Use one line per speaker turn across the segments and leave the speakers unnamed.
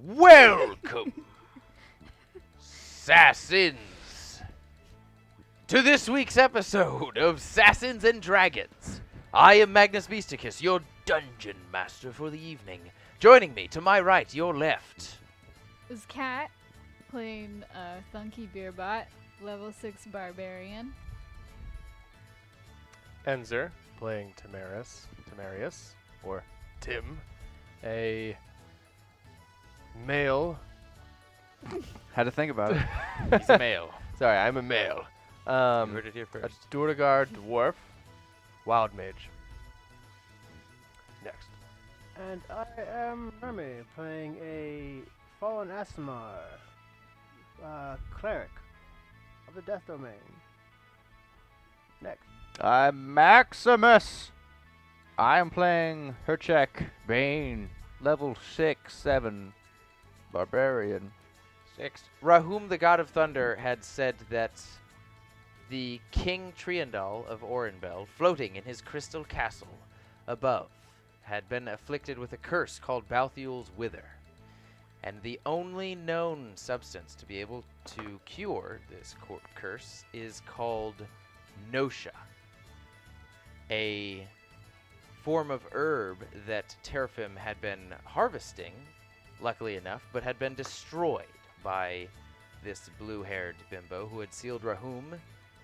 Welcome, SASANS, to this week's episode of SASANS and Dragons. I am Magnus Beasticus, your dungeon master for the evening. Joining me to my right, your left,
is Kat playing Thunky Beerbot, level 6 Barbarian.
Enzer playing Tamarius, or Tim, a male.
Had to think about it.
he's a male.
Sorry, I'm a male.
You heard it here
A
first.
Durgar dwarf, wild mage. Next.
And I am Rummy, playing a fallen Aasimar, Cleric of the Death Domain. Next.
I'm Maximus. I am playing Hercheck, Bane, level 6/7, Barbarian.
6. Rahum, the god of thunder, had said that the King Triandal of Orenbelle, floating in his crystal castle above, had been afflicted with a curse called Balthiul's Wither. And the only known substance to be able to cure this curse is called Nosha, a form of herb that Teraphim had been harvesting, luckily enough, but had been destroyed by this blue-haired bimbo who had sealed Rahum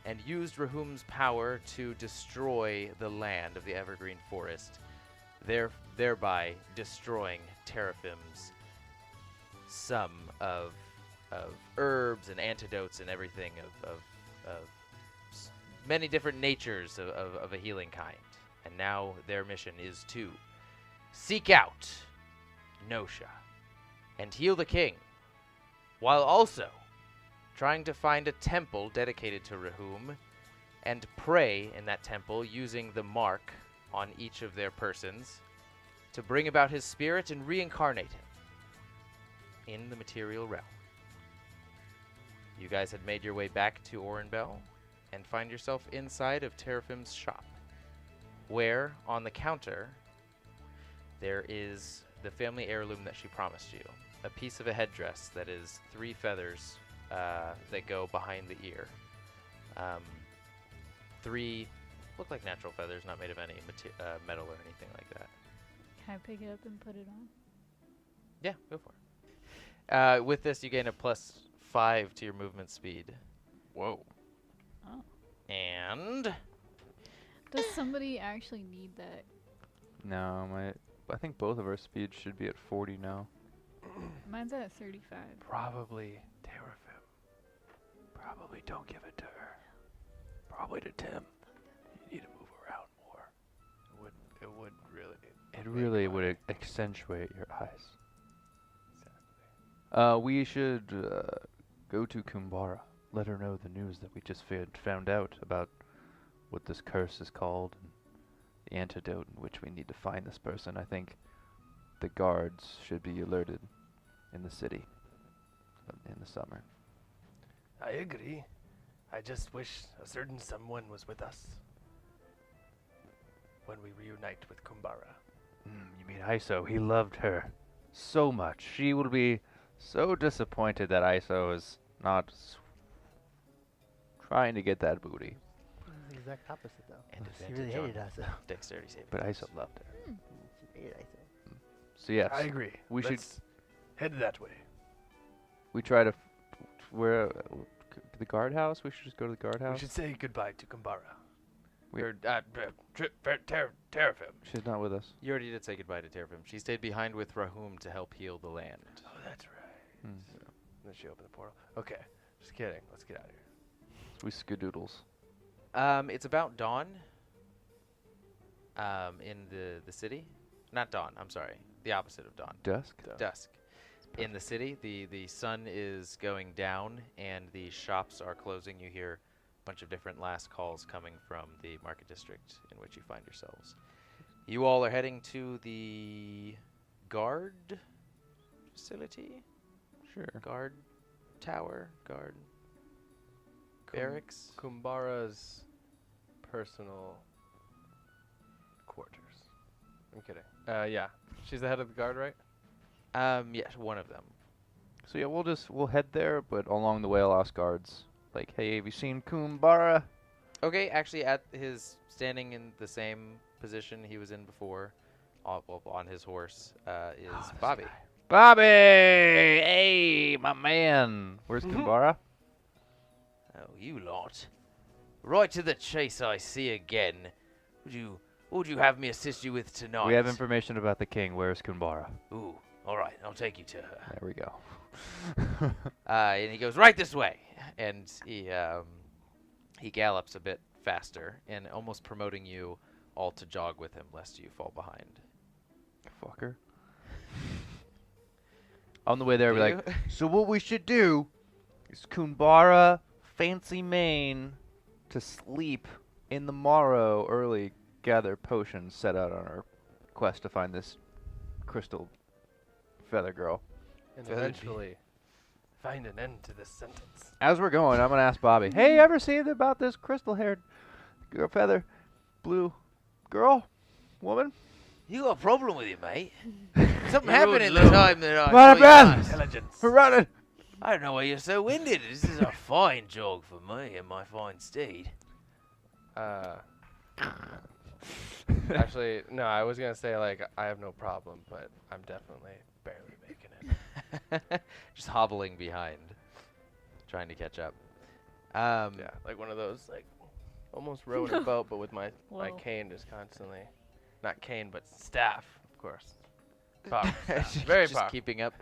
and used Rahum's power to destroy the land of the Evergreen Forest, thereby destroying Teraphim's sum of herbs and antidotes and everything of many different natures of a healing kind. And now their mission is to seek out Nosha and heal the king, while also trying to find a temple dedicated to Rahum and pray in that temple using the mark on each of their persons to bring about his spirit and reincarnate him in the material realm. You guys had made your way back to Orenbelle and find yourself inside of Teraphim's shop, where on the counter there is the family heirloom that she promised you, a piece of a headdress that is 3 feathers that go behind the ear. 3 look like natural feathers, not made of any metal or anything like that.
Can I pick it up and put it on?
Yeah, go for it. With this, you gain a +5 to your movement speed.
Whoa.
Oh.
And
Does somebody actually need that?
No, I think both of our speeds should be at 40 now.
Mine's at 35.
Probably Teraphim. Probably don't give it to her. Probably to Tim. You need to move around more. It would really.
It really would accentuate your eyes.
Exactly.
We should go to Kunbara. Let her know the news that we just found out about what this curse is called and the antidote in which we need to find this person. I think the guards should be alerted in the city in the summer.
I agree. I just wish a certain someone was with us when we reunite with Kunbara.
You mean Iso? He loved her so much. She will be so disappointed that Iso is not trying to get that booty.
The exact opposite, though.
And
She really hated us, though.
dexterity saving.
But
throws.
Iso loved her.
She hated us.
So yes,
I agree.
we should-
Let's head that way.
we try to where the guardhouse. We should just go to the
We
guardhouse.
should say goodbye to Kunbara.
We-
Or, Teraphim.
She's not with us.
You already did say goodbye to Teraphim. She stayed behind with Rahum to help heal the land.
Oh, that's right.
Hmm.
Then she opened the portal. Okay, just kidding. Let's get out of here.
We skadoodles.
It's about dawn. In the city, not dawn. I'm sorry, the opposite of dawn.
Dusk.
Dusk. In the city, the sun is going down and the shops are closing. You hear a bunch of different last calls coming from the market district in which you find yourselves. You all are heading to the guard facility,
Sure.
guard tower, guard barracks.
Kunbara's personal quarters.
I'm kidding. Yeah. She's the head of the guard, right?
Yes, one of them.
So yeah, we'll head there, but along the way I'll ask guards, like, hey, have you seen Kunbara?
Okay, actually, standing in the same position he was in before, on his horse, is Bobby.
Bobby! Hey, my man. Where's Kunbara?
Oh, you lot. Right to the chase, I see again. What would you have me assist you with tonight?
We have information about the king. Where's Kunbara?
Ooh, all right, I'll take you to her.
There we go.
And he goes right this way, and he gallops a bit faster, and almost promoting you all to jog with him, lest you fall behind.
Fucker. On the way there, we'll be like, so what we should do is Kunbara, fancy Maine, to sleep in the morrow early, gather potions, set out on our quest to find this crystal feather girl.
And
Feathered
eventually find an end to this sentence.
As we're going, I'm going to ask Bobby, hey, ever seen about this crystal-haired feather blue girl? Woman?
You got a problem with you, mate? Something
You
happened in the
low.
time that I
What
saw you
happened?
last.
Intelligence.
We're running!
I don't know why you're so winded. This is a fine jog for me and my fine steed.
Actually, no, I was going to say, like, I have no problem, but I'm definitely barely making it.
Just hobbling behind, trying to catch up.
Yeah, like one of those, like, almost rowing a boat, but with my
Whoa.
cane just constantly, not cane, but staff, of course. Powerful staff. Very
just
powerful.
keeping up,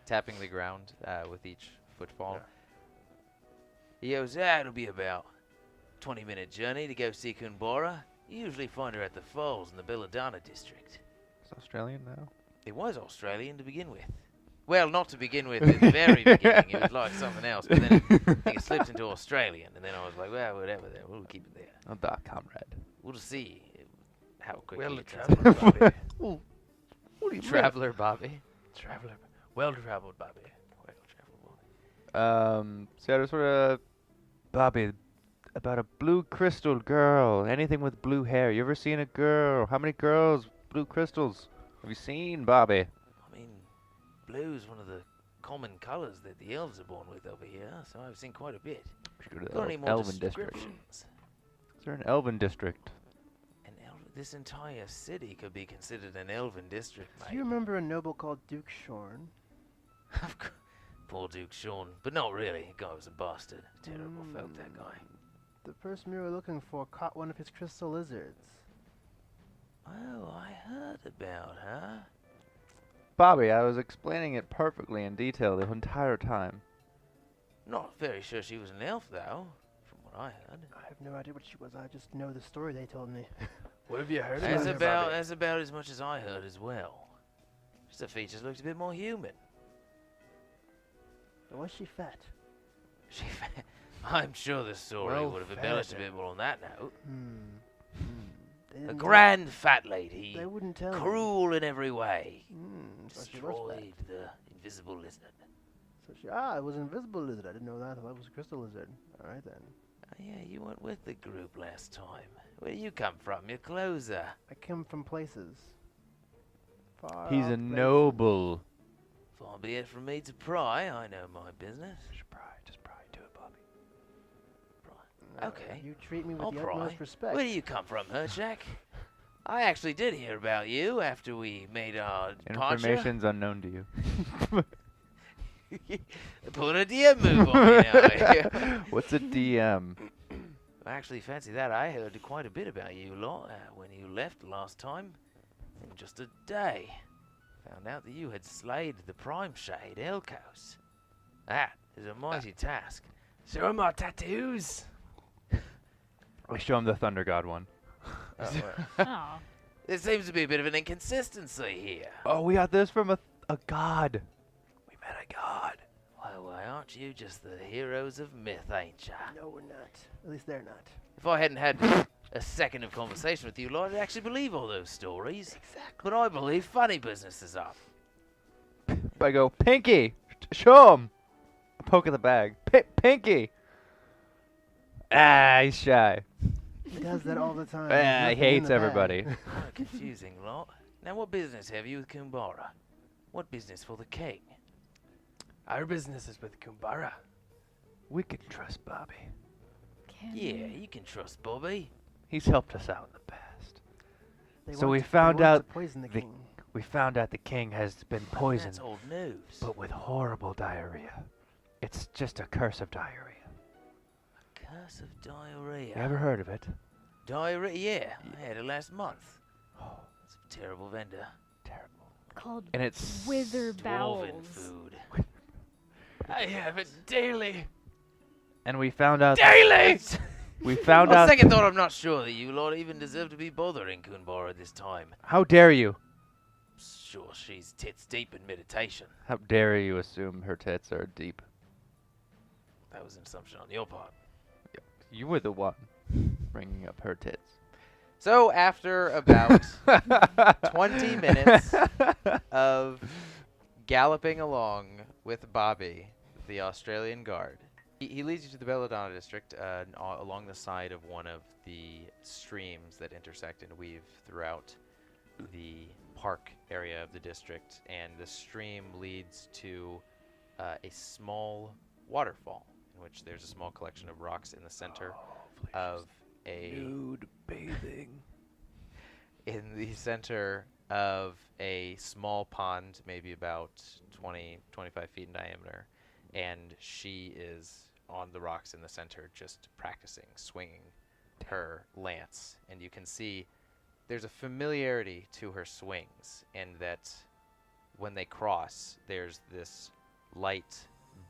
tapping the ground with each footfall.
Yeah.
He goes, it'll be about 20-minute journey to go see Kunbara. You usually find her at the falls in the Belladonna district.
It's Australian now.
It was Australian to begin with. Well, not to begin with at the very beginning. It was like something else, but then I think it slipped into Australian, and then I was like, well, whatever, then we'll keep it there.
Oh, Doc, comrade.
We'll see how quickly
Well, the
it gets.
traveler, Bobby.
What are you
Traveler Bobby.
Traveler. Well-traveled, Bobby.
So I just sort of, Bobby, about a blue crystal girl. Anything with blue hair. You ever seen a girl? How many girls? Blue crystals. Have you seen, Bobby?
I mean, blue's one of the common colors that the elves are born with over here, so I've seen quite a bit.
We should go to the
Got any more
Elven district.
descriptions?
Is there an Elven district?
This entire city could be considered an elven district,
Do you
mate.
remember a noble called Duke Shorn?
Poor Duke Sean, but not really. The guy was a bastard. Terrible folk, that guy.
The person we were looking for caught one of his crystal lizards.
Oh, I heard about her.
Bobby, I was explaining it perfectly in detail the entire time.
Not very sure she was an elf, though, from what I heard.
I have no idea what she was. I just know the story they told me.
What have you heard
That's
about her,
about
Bobby?
that's about as much as I heard as well. Just her features looked a bit more human.
Was she fat?
She, I'm sure the story
Well
would have
fed
embellished a
then.
bit more on that note.
They
A
didn't
grand fat lady,
They wouldn't tell me.
cruel in every way,
So she was fat.
destroyed the invisible lizard.
So she, it was an invisible lizard. I didn't know that. I thought it was a crystal lizard. All right then.
Yeah, you went with the group last time. Where do you come from? You're closer.
I came from places. Far
He's
off
a
places.
noble.
Far be it from me to pry. I know my business.
Just pry. Do it, Bobby.
No,
Okay.
You treat me with
I'll
the
pry.
utmost respect.
Where do you come from, Hercheck? I actually did hear about you after we made our departure.
Information's unknown to you.
Pulling a DM move on me now.
What's a DM?
I actually fancy that. I heard quite a bit about you lot when you left last time. In just a day. Found out that you had slayed the Prime Shade, Elkos. That is a mighty task.
Show my tattoos.
We show him the Thunder God one.
Oh,
There seems to be a bit of an inconsistency here.
Oh, we got this from a god. We met a god.
Why aren't you just the heroes of myth, ain't ya?
No, we're not. At least they're not.
If I hadn't had a second of conversation with you, Lord, I'd actually believe all those stories. Exactly. But I believe funny business is up.
I go, Pinky, show him. Poke at the bag. Pinky. Ah, he's shy.
He does that all the time.
Ah, he
Nothing in
hates
the bag.
everybody.
What a confusing lot. Now, what business have you with Kunbara? What business for the king?
Our business is with Kunbara.
We can trust Bobby.
Can
Yeah,
we?
you can trust Bobby.
He's helped us out in the past.
They
So
want
we
to- they
found
want
out
to poison the
the-
king.
We found out the king has been poisoned,
That's old news.
but with horrible diarrhea. It's just a curse of diarrhea.
Curse of diarrhea.
You ever heard of it?
Diarrhea? Yeah, I had it last month.
Oh,
It's a terrible vendor.
terrible.
Called
And it's
wither
Dwarven
bowels.
food.
I have it daily.
And we found out.
Daily!
We found
On
out.
second thought, I'm not sure that you lot even deserve to be bothering Kunbara this time.
How dare you?
Sure, she's tits deep in meditation.
How dare you assume her tits are deep?
That was an assumption on your part.
You were the one bringing up her tits.
So after about 20 minutes of galloping along with Bobby, the Australian guard, he leads you to the Belladonna district along the side of one of the streams that intersect and weave throughout the park area of the district, and the stream leads to a small waterfall in which there's a small collection of rocks in the center of a
Nude bathing.
in the center of a small pond, maybe about 25 feet in diameter, and she is on the rocks in the center just practicing swinging her lance, and you can see there's a familiarity to her swings, and that when they cross, there's this light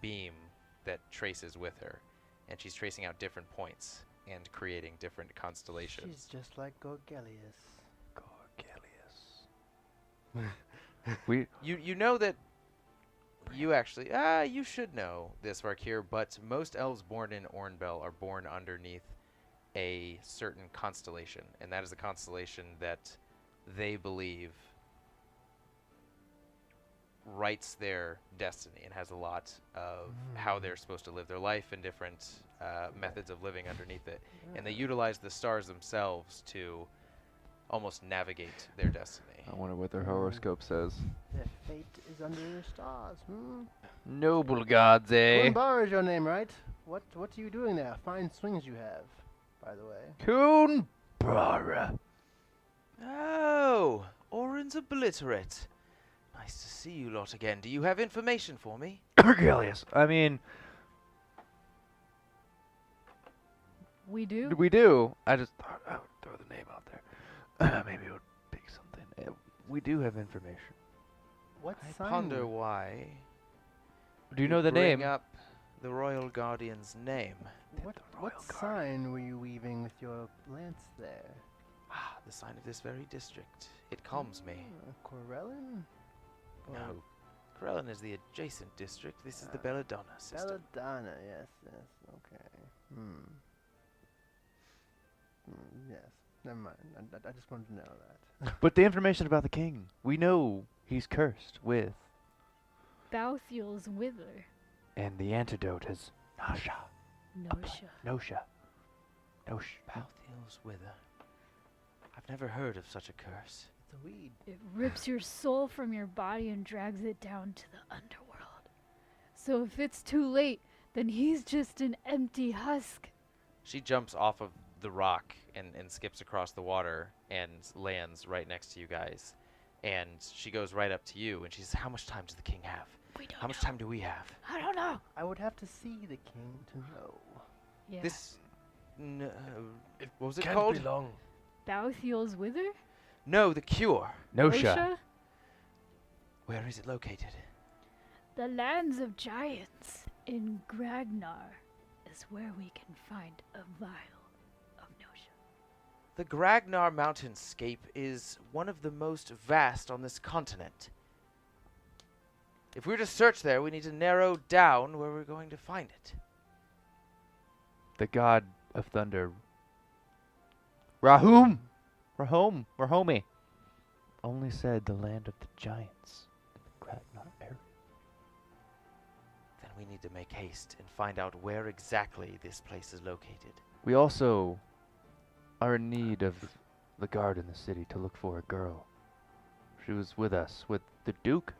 beam that traces with her, and she's tracing out different points and creating different constellations.
She's just like Gorgelius.
We
You know that you actually you should know this, Varkir, but most elves born in Orenbelle are born underneath a certain constellation, and that is the constellation that they believe writes their destiny and has a lot of how they're supposed to live their life and different methods of living underneath it. And they utilize the stars themselves to almost navigate their destiny.
I wonder what their horoscope says.
Their fate is under the stars.
Noble gods, eh?
Kunbara is your name, right? What are you doing there? Fine swings you have, by the way.
Kunbara.
Oh, Oren's obliterate. Nice to see you lot again. Do you have information for me?
Gorgelius. I mean,
We do?
we do. I just thought I would throw the name out there. Maybe it would pick something. We do have information.
What
I
sign?
ponder why.
Do you know the
bring
name?
up the royal guardian's name.
What
Royal
sign were you weaving with your lance there?
Ah, the sign of this very district. It calms me.
Corellin?
No. Krellin is the adjacent district. This is the Belladonna system.
Belladonna, yes, okay. Yes, never mind. I just wanted to know that.
But the information about the king. We know he's cursed with,
Balthiel's wither.
and the antidote is Nosha.
Nosha.
Nosha.
Balthiel's wither. I've never heard of such a curse.
It's a weed.
It rips your soul from your body and drags it down to the underworld. So if it's too late, then he's just an empty husk.
She jumps off of the rock and skips across the water and lands right next to you guys. And she goes right up to you and she says, "How much time does the king have?
We don't
How much
know.
time do we have?"
I don't know.
I would have to see the king to know.
Yeah.
This...
It
what was it
can't
called?
be long.
Balthiel's wither?
No, the Qure.
Nosha.
Where is it located?
The lands of giants in Gragnar is where we can find a vial of Nosha.
The Gragnar mountainscape is one of the most vast on this continent. If we're to search there, we need to narrow down where we're going to find it.
The god of thunder. Rahum. Rahomi. Only said the land of the giants in the Gragnar area.
Then we need to make haste and find out where exactly this place is located.
We also are in need of the guard in the city to look for a girl She was with us, with the Duke.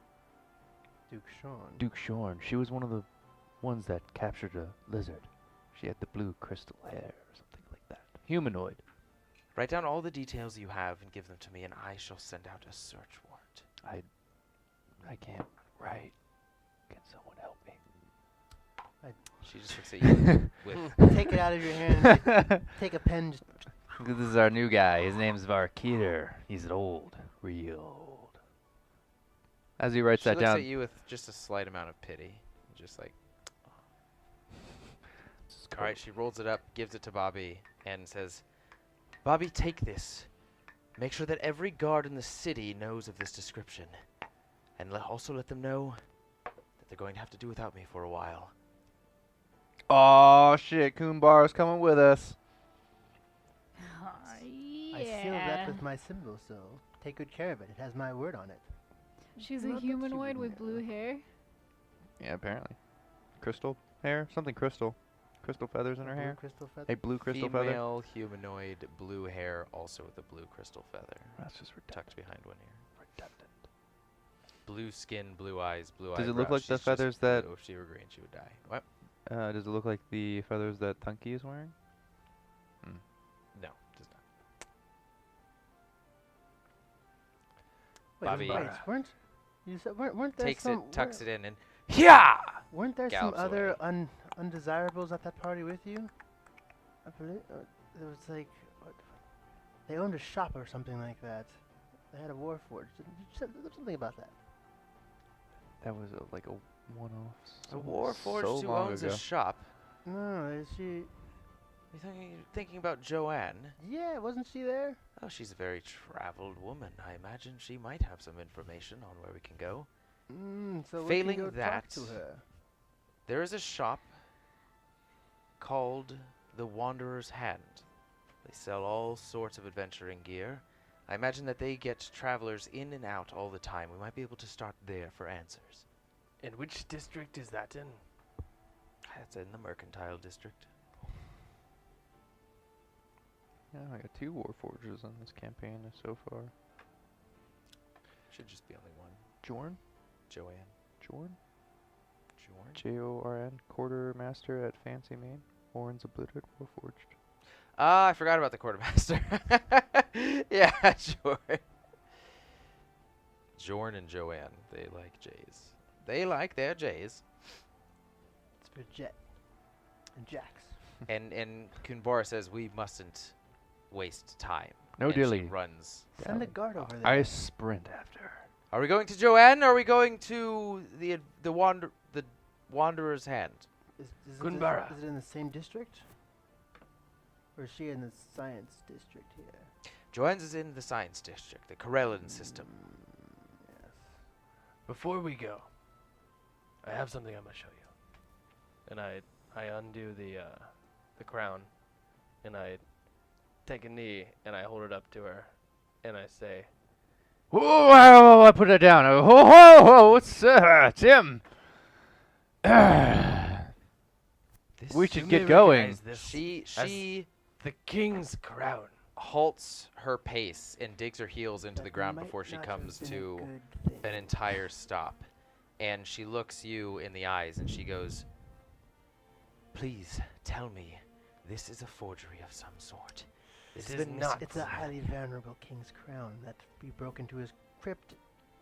Duke Sean.
Duke Shorn. She was one of the ones that captured a lizard. She had the blue crystal hair or something like that. Humanoid.
Write down all the details you have and give them to me, and I shall send out a search warrant.
I can't write. Can someone help me?
She just looks at you with...
Take it out of your hand. Take a pen.
This is our new guy. His name's Qure. He's old. Real old. As he writes
She
that
looks
down.
at you with just a slight amount of pity. Just like... Alright, she rolls it up, gives it to Bobby, and says, Bobby, take this. Make sure that every guard in the city knows of this description. And also let them know that they're going to have to do without me for a while.
Oh shit, Kunbara's coming with us.
Yeah.
I sealed that with my symbol, so take good care of it. It has my word on it.
She's
Not
a
that you
humanoid
would
with
know.
blue hair.
Yeah, apparently. Crystal hair? Something crystal. Crystal feathers in her
Blue
hair?
crystal feather.
A blue crystal feather?
Female humanoid, blue hair, also with a blue crystal feather.
That's just
Tucked behind one ear.
redundant.
Blue skin, blue eyes, blue eyes.
Does it look like the feathers that-
If she were green, she would die. What?
Does it look like the feathers that Tunky is wearing?
No, does not.
Wait,
Bobby
you said weren't there
Takes
some
it, tucks it in, and yeah.
weren't there some
gallops
other
away.
undesirables at that party with you? I believe it was like they owned a shop or something like that. They had a war forge. Did you say something about that?
That was like a one-off.
A
so-
warforged
so
who
long
owns
ago.
a shop.
No, is she?
You're thinking about Joanne?
Yeah, wasn't she there?
Oh, she's a very traveled woman. I imagine she might have some information on where we can go.
So we
Failing
can go
that,
talk to her.
There is a shop called the Wanderer's Hand. They sell all sorts of adventuring gear. I imagine that they get travelers in and out all the time. We might be able to start there for answers.
And which district is that in?
That's in the Mercantile District.
Yeah, I got 2 warforges on this campaign so far.
Should just be only one.
Jorn?
Joanne.
Jorn?
Jorn?
Jorn, quartermaster at Fancy Main. Oren's a blittered warforged.
Ah, I forgot about the quartermaster. Yeah, sure. Jorn and Joanne, they like J's. They like their J's.
It's for Jet and Jax.
And Kunbara says we mustn't waste time.
No
and she
dilly.
runs.
Send a
Down.
guard over there.
I sprint after her.
Are we going to Joanne or are we going to the Wanderer's Hand?
Is it
Kunbara.
Is it in the same district? Or is she in the science district here?
Joanne's is in the Science District, the Corellan system.
Yes.
Before we go, I have something I'm gonna show you. And I undo the crown, and I take a knee and I hold it up to her, and I say,
Whoa, I put it down. Whoa, what's Tim?
This
We
"You
should
may
get going.
recognize this
She
the king's crown."
halts her pace and digs her heels into the
That
ground
might
before she
not have
comes
been a
to
good thing.
an entire stop. And she looks you in the eyes and she goes, please tell me this is a forgery of some sort. This
It
has
is
been
not.
It's a highly venerable king's crown that we broke into his crypt,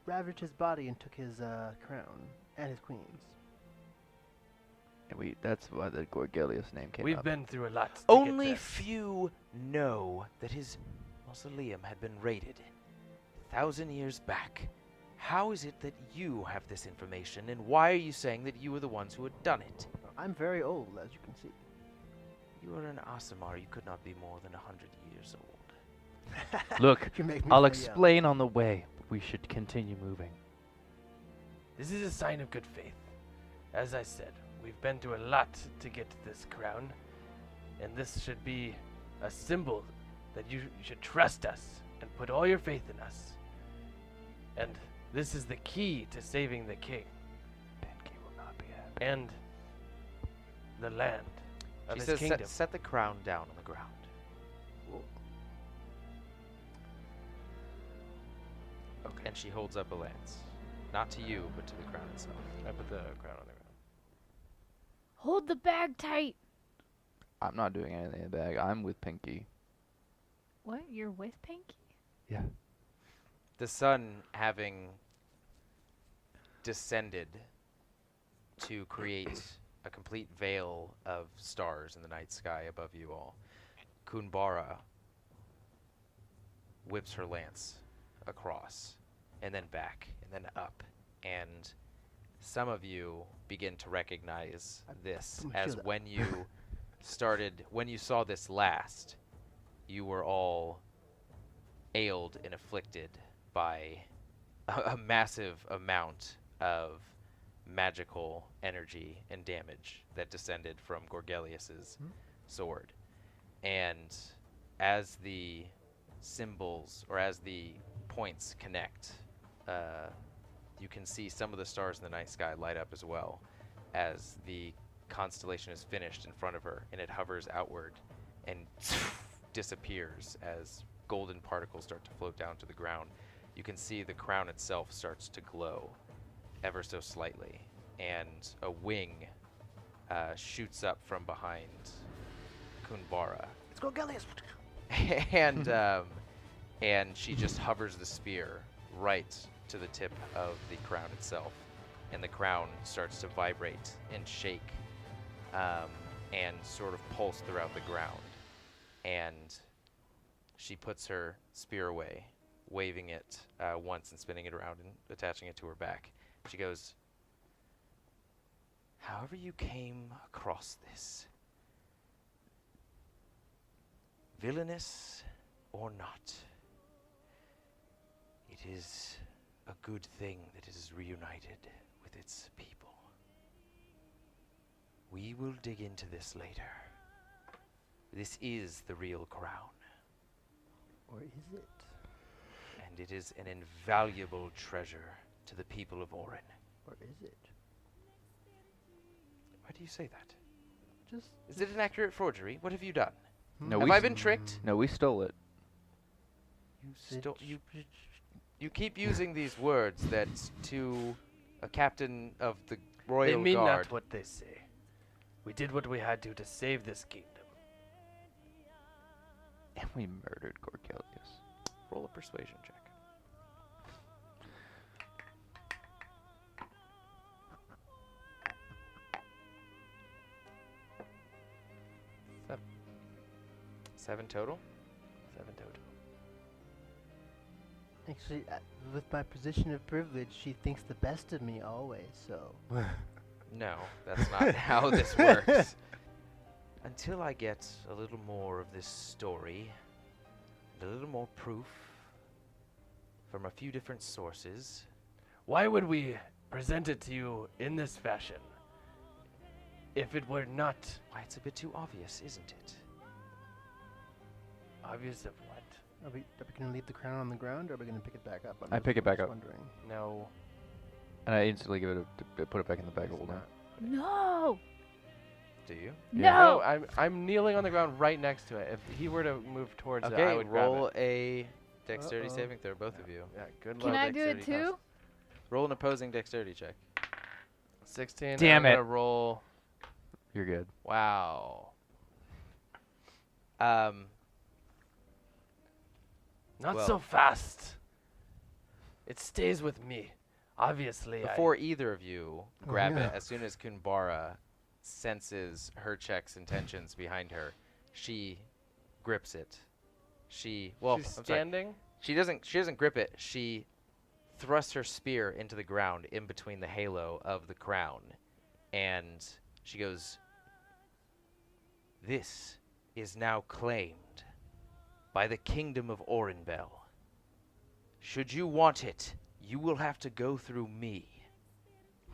ravaged his body, and took his crown and his queen's.
And that's why the Goliath's name came
We've
up.
been through a lot. to get
Only
this.
few know that his mausoleum had been raided 1,000 years back. How is it that you have this information, and why are you saying that you were the ones who had done it?
I'm very old, as you can see.
You are an Aasimar. You could not be more than 100 years old.
Look,
You make me
I'll
feel young.
explain on the way, but we should continue moving.
This is a sign of good faith. As I said, we've been through a lot to get this crown, and this should be a symbol that you should trust us and put all your faith in us. And this is the key to saving the king
Denki will not be happy.
and the land of
She
his
says,
kingdom.
set the crown down on the ground.
Okay.
and she holds up a lance. Not to you, but to the crown itself.
I put the crown on the ground.
Hold the bag tight.
I'm not doing anything in the bag. I'm with Pinky.
What? You're with Pinky?
Yeah.
The sun having descended to create a complete veil of stars in the night sky above you all, Kunbara whips her lance across, and then back, and then up, and some of you begin to recognize this
put my
as
shield up.
when you saw this last, you were all ailed and afflicted by a massive amount of magical energy and damage that descended from Gorgelius's sword. And as the symbols, or as the points connect, you can see some of the stars in the night sky light up as well as the constellation is finished in front of her, and it hovers outward and disappears as golden particles start to float down to the ground. You can see the crown itself starts to glow ever so slightly, and a wing shoots up from behind Kunbara.
Let's go, Goliath.
and she just hovers the spear right to the tip of the crown itself, and the crown starts to vibrate and shake and sort of pulse throughout the ground. And she puts her spear away, waving it once and spinning it around and attaching it to her back. She goes, "However you came across this, villainous or not, it is a good thing that it is reunited with its people. We will dig into this later. This is the real crown,
Or is it?
and it is an invaluable treasure to the people of Oren."
Or is it?
Why do you say that?
Just.
Is it an accurate forgery? What have you done?
No,
Have
we
I
s-
been tricked?
No, we stole it.
You keep using these words that to a captain of the royal
They mean
guard.
not what they say. We did what we had to save this kingdom.
And we murdered Gorgelius.
Roll a persuasion check. Seven total?
7 total.
Actually, with my position of privilege, she thinks the best of me always, so.
No, that's not how this works. Until I get a little more of this story, and a little more proof from a few different sources.
Why would we present it to you in this fashion if it were not
Why, it's a bit too obvious, isn't it?
obvious of what?
Are we going to leave the crown on the ground, or are we going to pick it back up?
I pick it back
just
up.
Wondering.
No.
And I instantly give it put it back in the bag of
it's
holding.
not.
No!
Do you?
No!
I'm kneeling on the ground right next to it. If he were to move towards it, I
Okay,
would grab
roll
it.
a dexterity
Uh-oh.
saving throw, both of you.
Yeah, good
Can
luck.
I do it
dexterity
too?
test.
Roll an opposing dexterity check.
16.
Damn
I'm
it.
gonna roll.
You're good.
Wow. Not
Well.
so fast. It stays with me. Obviously,
Before either of you grab
yeah.
it, as soon as Kunbara senses Hercheck's intentions behind her, she grips it.
she's
I'm sorry.
standing.
She doesn't grip it. She thrusts her spear into the ground in between the halo of the crown, and she goes, "This is now claimed by the kingdom of Orenbelle. Should you want it, you will have to go through me."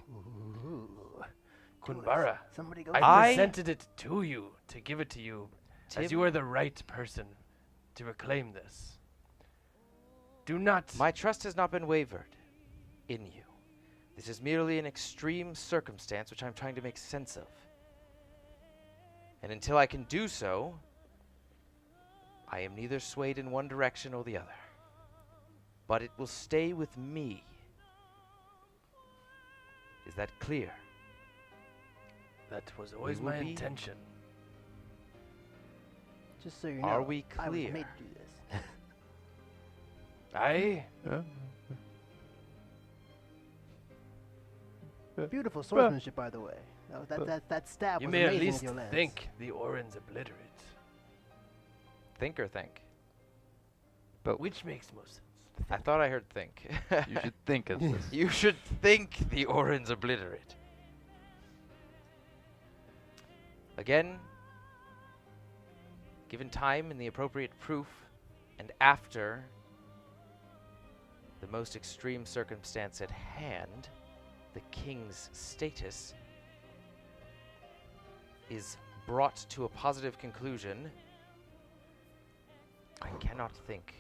Ooh.
Kunbara,
Somebody go.
I
I-
presented it to you to give it to you, as
Tim,
you are the right person to reclaim this. Do not.
my trust has not been wavered in you. This is merely an extreme circumstance which I'm trying to make sense of. And until I can do so, I am neither swayed in one direction or the other. but it will stay with me. Is that clear?
That was always
will
my
be-
intention.
Just so you know,
Are we
I was
clear?
made to do this.
I
Beautiful swordsmanship, by the way. That stab
You
was
may at
amazing
least
with your lance.
think the Orens obliterate.
Think or think?
Which makes most sense.
I thought I heard think.
You should think of this.
You should think the Orens obliterate. Again, given time and the appropriate proof, and after the most extreme circumstance at hand, the king's status is brought to a positive conclusion, I cannot think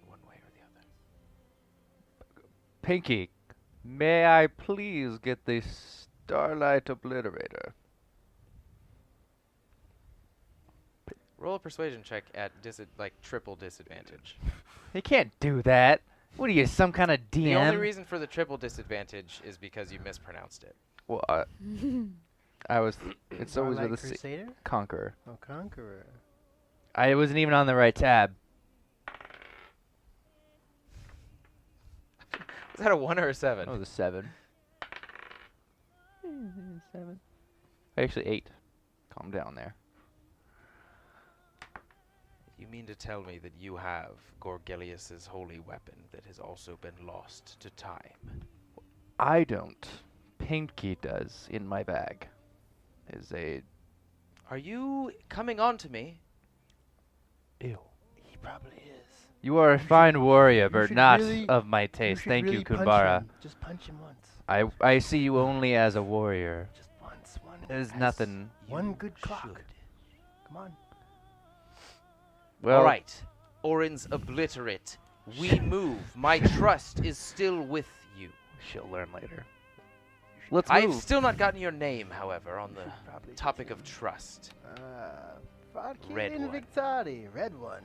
in one way or the other.
Pinky, may I please get the Starlight Obliterator?
Roll a persuasion check at triple disadvantage.
You can't do that. What are you, some kind of DM?
The only reason for the triple disadvantage is because you mispronounced it.
Well, I was. It's always
Starlight
with a C.
Crusader?
Conqueror.
Oh, Conqueror.
I wasn't even on the right tab.
Is that a 1 or a 7?
That was a 7. 7. Actually, 8. Calm down there.
You mean to tell me that you have Gorgelius's holy weapon that has also been lost to time?
I don't. Pinky does in my bag. Is a.
Are you coming on to me?
Ew.
He probably is.
You are a fine warrior,
you
but
should
not
really-
of my taste.
should
Thank
really
you,
punch
Kunbara.
him. Just punch him once.
I see you only as a warrior.
Just once. One.
There's
as
nothing.
One
You
good clock.
should.
Come on.
All right. Orens obliterate. We move. My trust is still with you.
She'll learn later. Let's
I've
move.
still not gotten your name, however, on the
Probably
topic
get
of trust.
Red
Red one.
Invictarii. Red one.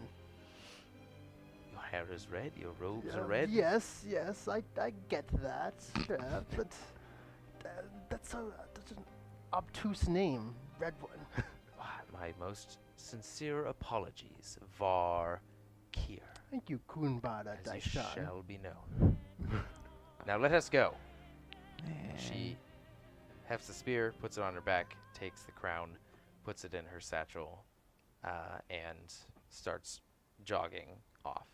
Your hair is red, your robes are red.
Yes, I get that. But that's such an obtuse name. Red one.
My most sincere apologies, Var Qure,
Thank you, Kunbara
as you
Daishan.
shall be known. Now let us go. She hefts the spear, puts it on her back, takes the crown, puts it in her satchel, and starts jogging off.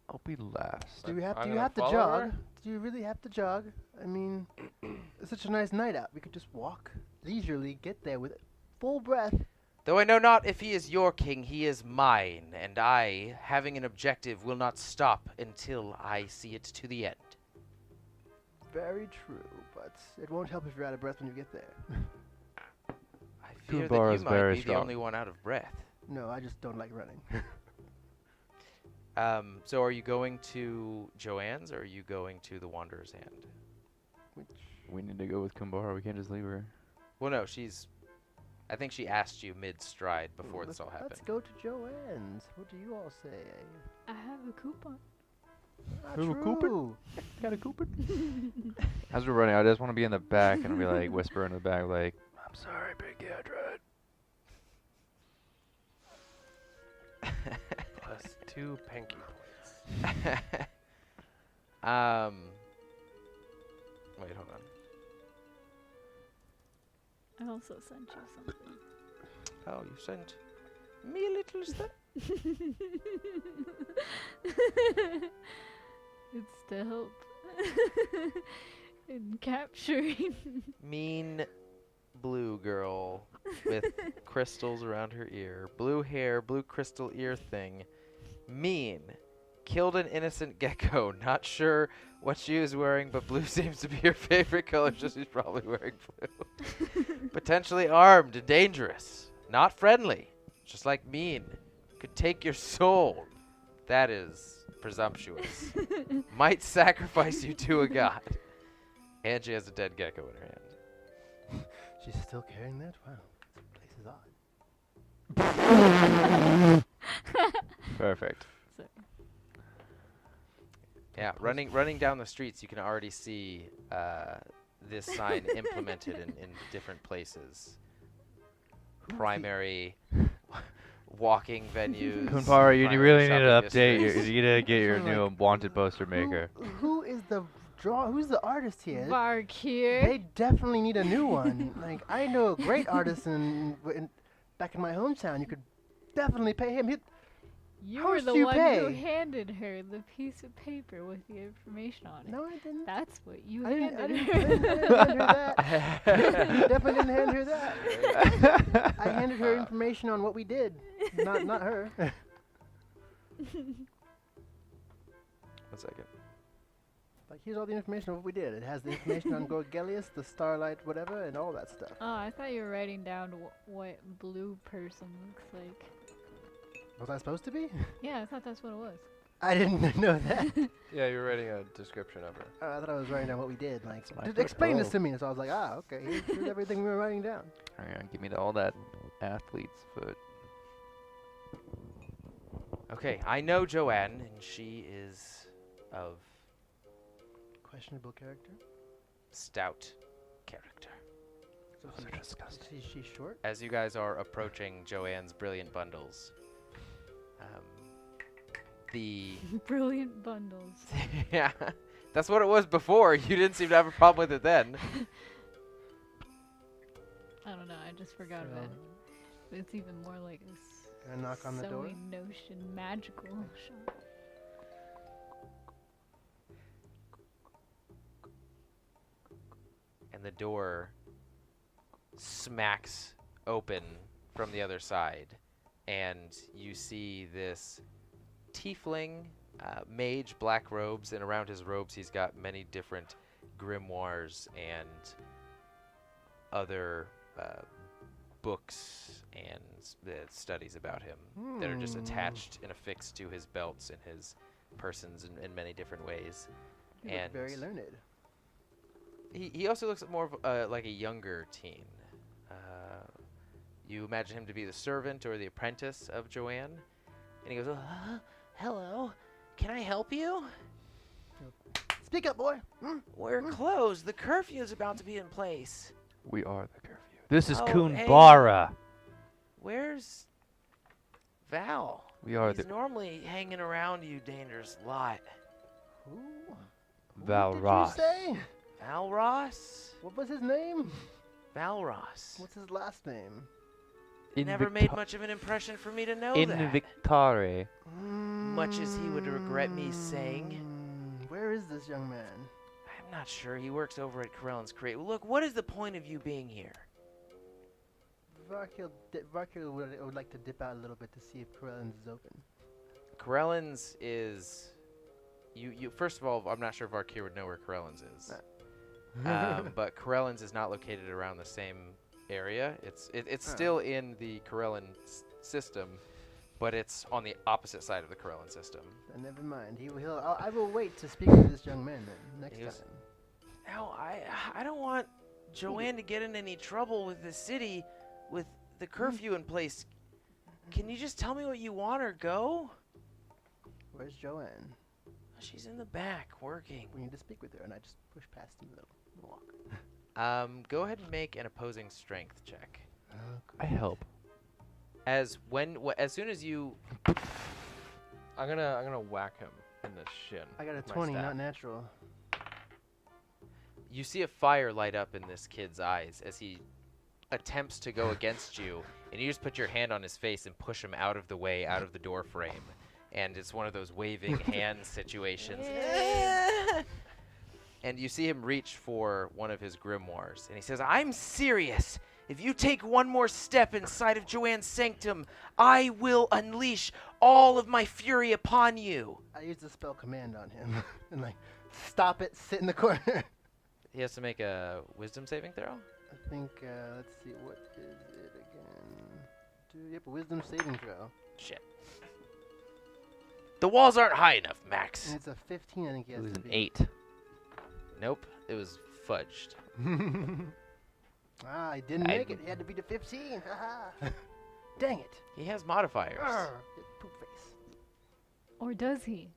I'll be last.
Do you have
I'm
to
gonna follow
jog?
her?
Do you really have to jog? I mean, it's such a nice night out. We could just walk leisurely, get there with full breath.
Though I know not if he is your king, he is mine, and I, having an objective, will not stop until I see it to the end.
Very true, but it won't help if you're out of breath when you get there.
I fear that
Kunbara's
you might
very
be the
strong.
only one out of breath.
No, I just don't like running.
So are you going to Joanne's, or are you going to the Wanderer's Hand?
We need to go with Kunbara. We can't just leave her.
Well, no, I think she asked you mid-stride before this all
Let's
happened.
go to Joanne's. What do you all say?
I have a coupon.
Not
Have a coupon?
true.
Got a coupon? As we're running, I just want to be in the back and be like, whisper in the back, like, I'm sorry, Pinky, I tried.
Plus 2 Pinky points.
Wait, hold on.
I also sent you something.
Oh, you sent me a little stuff.
It's to help in capturing.
Mean blue girl with crystals around her ear. Blue hair, blue crystal ear thing. Mean. Killed an innocent gecko. Not sure what she was wearing, but blue seems to be her favorite color, so she's probably wearing blue. Potentially armed and dangerous. Not friendly. Just like mean. Could take your soul. That is presumptuous. Might sacrifice you to a god. And she has a dead gecko in her hand.
She's still carrying that? Wow. This place is odd.
Perfect.
So,
Yeah, running down the streets, you can already see this sign implemented in different places. Primary walking venues.
Kunbara, you
primary
really need to
shopping
update.
districts.
You need to get your
Like,
new wanted poster maker.
Who is the who's the artist here?
Varkir.
They definitely need a new one. Like, I know a great artist back in my hometown. You could definitely pay him.
You
How
were
much
the
do you
one
pay?
who handed her the piece of paper with the information on it.
No, I didn't.
That's what you
I didn't
handed
hand
her.
her that. Definitely didn't hand her that. I handed her information on what we did, not her.
1 second.
Like, here's all the information on what we did. It has the information on Goliath, the Starlight, whatever, and all that stuff.
Oh, I thought you were writing down what blue person looks like.
Was I supposed to be?
Yeah, I thought that's what it was.
I didn't know that.
Yeah, you're writing a description of her.
I thought I was writing down what we did. Like,
my
just
first
explain this
roll.
to me. So I was like, okay, here's everything we were writing down.
Hang on, give me all that athlete's foot.
Okay, I know Joanne, and she is of
Questionable character.
stout character.
So
Those are disgusting.
she's short.
As you guys are approaching Joanne's brilliant bundles, the
Brilliant bundles.
yeah, that's what it was before. You didn't seem to have a problem with it then.
I don't know, I just forgot about it. It's even more like this.
Gonna knock on the door.
sewing notion magical shop.
And the door smacks open from the other side, and you see this tiefling mage, black robes, and around his robes he's got many different grimoires and other books and studies about him that are just attached and affixed to his belts and his persons in many different ways.
You look
And
very learned.
he also looks more of like a younger teen. You imagine him to be the servant or the apprentice of Joanne, and he goes, "Hello, can I help you?
Speak up, boy.
We're closed. The curfew is about to be in place.
We are the curfew. This is
Oh,
Kunbara.
Where's Val?
We are
He's
the
normally hanging around you dangerous lot.
Who?
Val
What
Ross.
did you say?
Val Ross?
What was his name?
Val Ross.
What's his last name?
Never made much of an impression for me to know that.
Invictarii.
Much as he would regret me saying.
Where is this young man?
I'm not sure. He works over at Corellan's Crate. Look, what is the point of you being here?
Varkil would like to dip out a little bit to see if Corellan's is open.
Corellan's is... You first of all, I'm not sure if Varkir would know where Corellan's is. But Corellan's is not located around the same area. It's still in the Corellan system, but it's on the opposite side of the Corellan system.
Never mind. I will wait to speak to this young man then next
He was-
time.
Now, I don't want Joanne to get in any trouble with the city with the curfew in place. Can you just tell me what you want or go?
Where's Joanne?
She's in the back working.
We need to speak with her, and I just push past him a little walk.
Go ahead and make an opposing strength check.
I help.
As soon as you
I'm gonna whack him in the shin.
I got a
with my
20,
staff.
not natural.
you see a fire light up in this kid's eyes as he attempts to go against you, and you just put your hand on his face and push him out of the way, out of the door frame. And it's one of those waving hand situations. And you see him reach for one of his grimoires, and he says, "I'm serious. If you take one more step inside of Joanne's sanctum, I will unleash all of my fury upon you."
I used the spell command on him, and like, stop it, sit in the corner.
He has to make a wisdom saving throw.
I think, let's see, what is it again? Yep, a wisdom saving throw.
Shit. The walls aren't high enough, Max.
And it's a 15, I think he
It
has
was
to
an
be.
8.
Nope, it was fudged.
I didn't make it. It had to be to 15. Haha. Dang it.
He has modifiers.
Arr, poop face.
Or does he?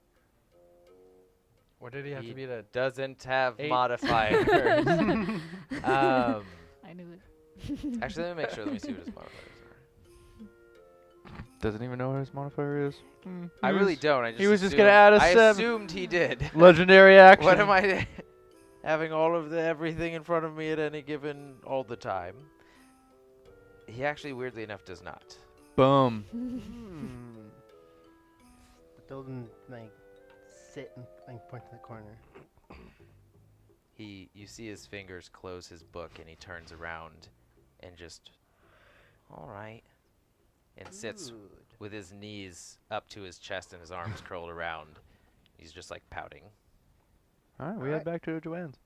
Or did he have
He
to be the
doesn't have
8?
modifiers.
I knew it.
Actually, let me make sure. Let me see what his modifiers are.
Doesn't even know what his modifier is.
I really don't. I just
he was just gonna
assumed-
add a
I
7.
assumed he did.
Legendary action.
What am I having all of everything in front of me at any given all the time? He actually, weirdly enough, does not.
Boom.
But Dolan like sit and like point to the corner.
You see his fingers close his book, and he turns around and just, all right, and sits
Good.
with his knees up to his chest and his arms curled around. He's just like pouting.
All right, we
Alright.
head back to Joanne's.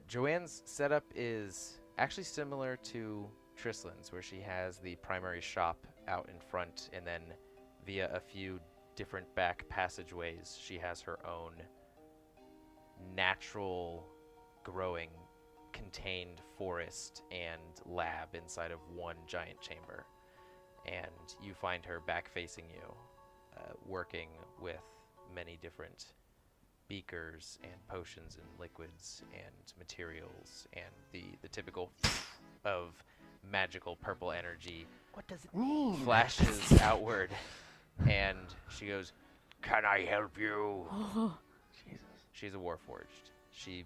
Joanne's setup is actually similar to Tristlan's, where she has the primary shop out in front, and then via a few different back passageways, she has her own natural growing contained forest and lab inside of one giant chamber. And you find her back facing you, working with many different beakers and potions and liquids and materials and the typical of magical purple energy
What does it mean?
flashes outward, and she goes, "Can I help you?"
Jesus.
She's a warforged. She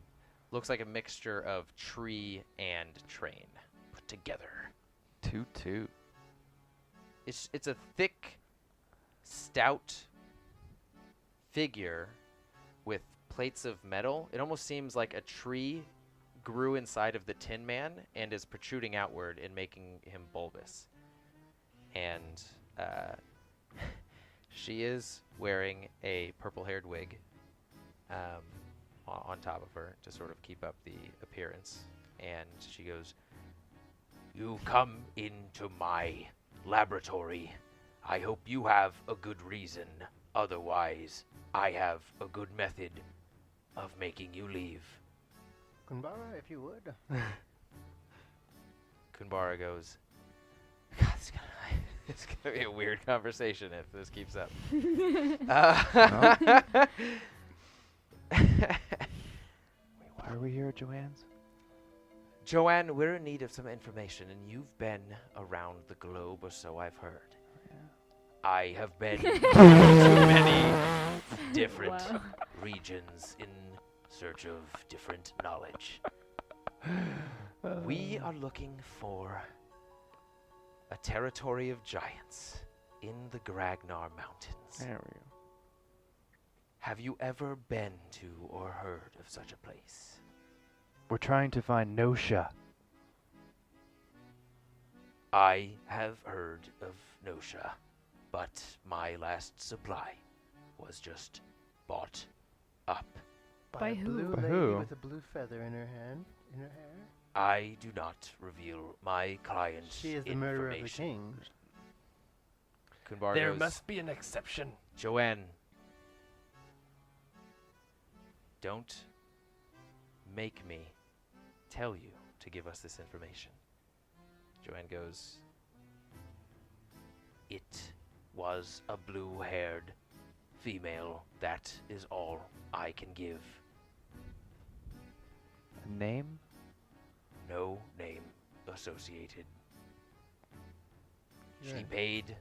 looks like a mixture of tree and train put together.
2-2.
It's a thick, stout figure with plates of metal. It almost seems like a tree grew inside of the Tin Man and is protruding outward and making him bulbous. And she is wearing a purple-haired wig on top of her to sort of keep up the appearance. And she goes, "You've come into my laboratory. I hope you have a good reason. Otherwise, I have a good method of making you leave."
Kunbara, if you would.
Kunbara goes, "God, it's gonna be a weird conversation if this keeps up."
Wait, why are we here at Joanne's?
Joanne, we're in need of some information, and you've been around the globe, or so I've heard. I have been to many different
Wow.
regions in search of different knowledge. We are looking for a territory of giants in the Gragnar Mountains.
There we go.
Have you ever been to or heard of such a place?
We're trying to find Nosha.
I have heard of Nosha, but my last supply was just bought up.
By
a
who?
blue
By
lady
who?
with a blue feather in her hand, in her hair.
I do not reveal my client's
She is the murderer of the
information.
king.
Kunbara
There
goes,
must be an exception.
Joanne, don't make me tell you to give us this information. Joanne goes, it was a blue-haired female. That is all I can give.
A name?
No name associated. She
Yeah.
paid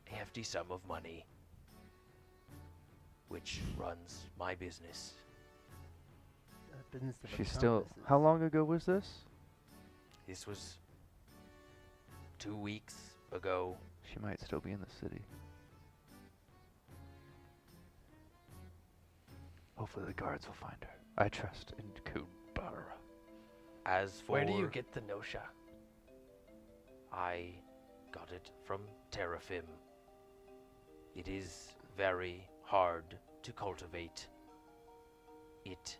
a hefty sum of money, which runs my business.
Business of
She's still.
accomplices.
How long ago was this?
This was 2 weeks ago.
She might still be in the city. Hopefully the guards will find her. I trust in Kunbara.
As for
Where do you get the Nosha?
I got it from Terrafim. It is very hard to cultivate. It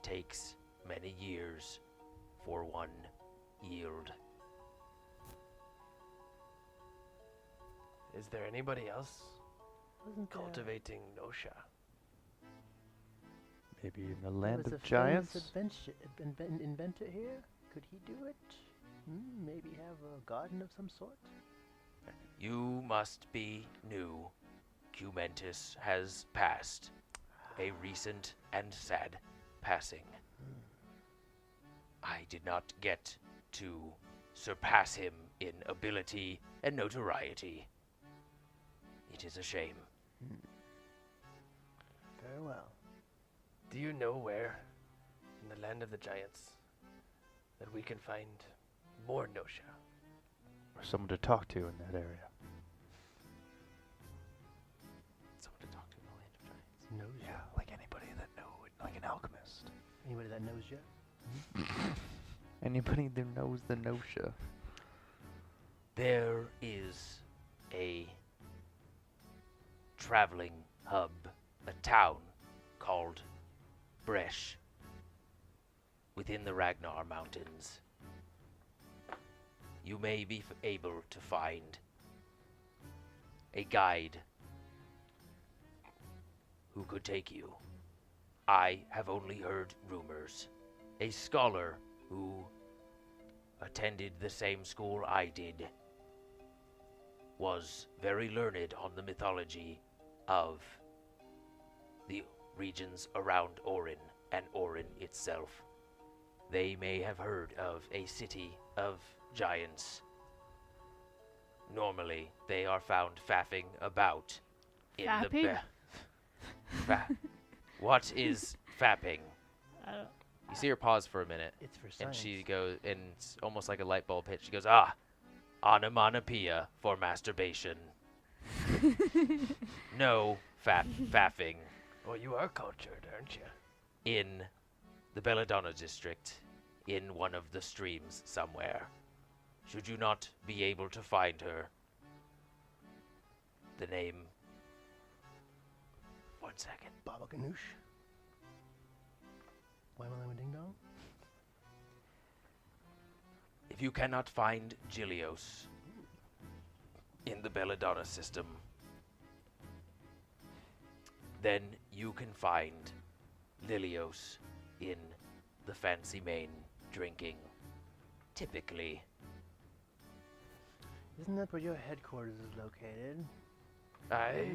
takes many years for one yield.
Is there anybody else
Wasn't there-
cultivating Nosha?
Maybe in the
there
land
was
of
a
giants?
famous inventor here. Could he do it? Maybe have a garden of some sort?
You must be new. Cumentus has passed. a recent and sad passing. I did not get to surpass him in ability and notoriety. It is a shame.
Very well.
Do you know where, in the land of the giants, that we can find more Nosha?
Or someone to talk to in that area.
Someone to talk to in the land of giants.
Knows
Yeah, like anybody that knows, like an alchemist.
Anybody that knows you?
Anybody that knows the Nosha.
There is a traveling hub, a town called Bresh, within the Ragnar Mountains. You may be able to find a guide who could take you. I have only heard rumors. A scholar who attended the same school I did was very learned on the mythology of the regions around Oren and Oren itself. They may have heard of a city of giants. Normally, they are found faffing about in
Fapping?
What is fapping?
I don't.
You see her pause for a minute,
It's for
and
science.
she goes, and it's almost like a light bulb hit. She goes, onomatopoeia for masturbation. No faffing.
Well, you are cultured, aren't you?
In the Belladonna district, in one of the streams somewhere. Should you not be able to find her, the name... 1 second.
Baba Ganoush. Wham-a-lam ding dong.
If you cannot find Gilios in the Belladonna system, then you can find Lilios in the Fancy Main drinking. Typically.
Isn't that where your headquarters is located?
Aye.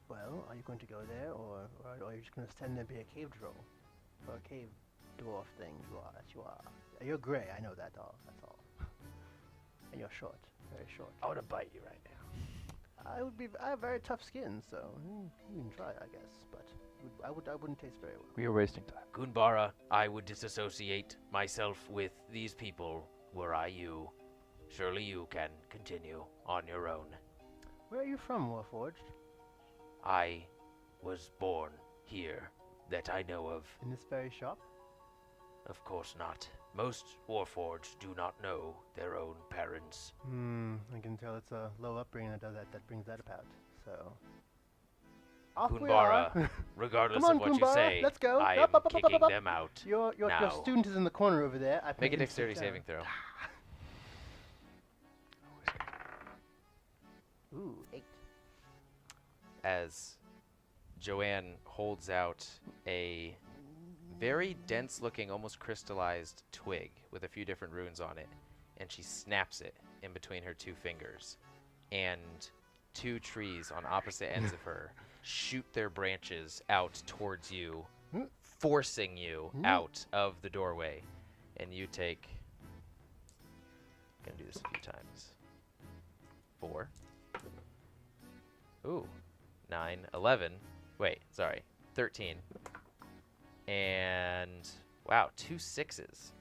Well, are you going to go there, or are you just going to stand there and be a cave troll? Or a cave dwarf thing you are. You're grey, I know that all. That's all. And you're short. Very short.
I want to bite you right now.
I have very tough skin, so you can try, I guess. But I wouldn't taste very well.
We are wasting time.
Kunbara, I would disassociate myself with these people were I you. Surely you can continue on your own.
Where are you from, Warforged?
I was born here, that I know of.
In this very shop?
Of course not. Most Warforged do not know their own parents.
I can tell it's a low upbringing that brings that about. So, off we
Kunbara,
are.
regardless
Come on,
of what
Kunbara,
you say,
let's go.
I
Up,
am
up, up, up,
kicking
up.
them out.
Your
now.
student is in the corner over there.
Make a dexterity saving throw.
Ooh, 8.
As Joanne holds out a very dense looking, almost crystallized twig with a few different runes on it, and she snaps it in between her two fingers, and 2 trees on opposite ends of her shoot their branches out towards you, forcing you out of the doorway, and you take, gonna do this a few times, 4, ooh, 9, 11, wait, sorry, 13, and wow, 2 6s.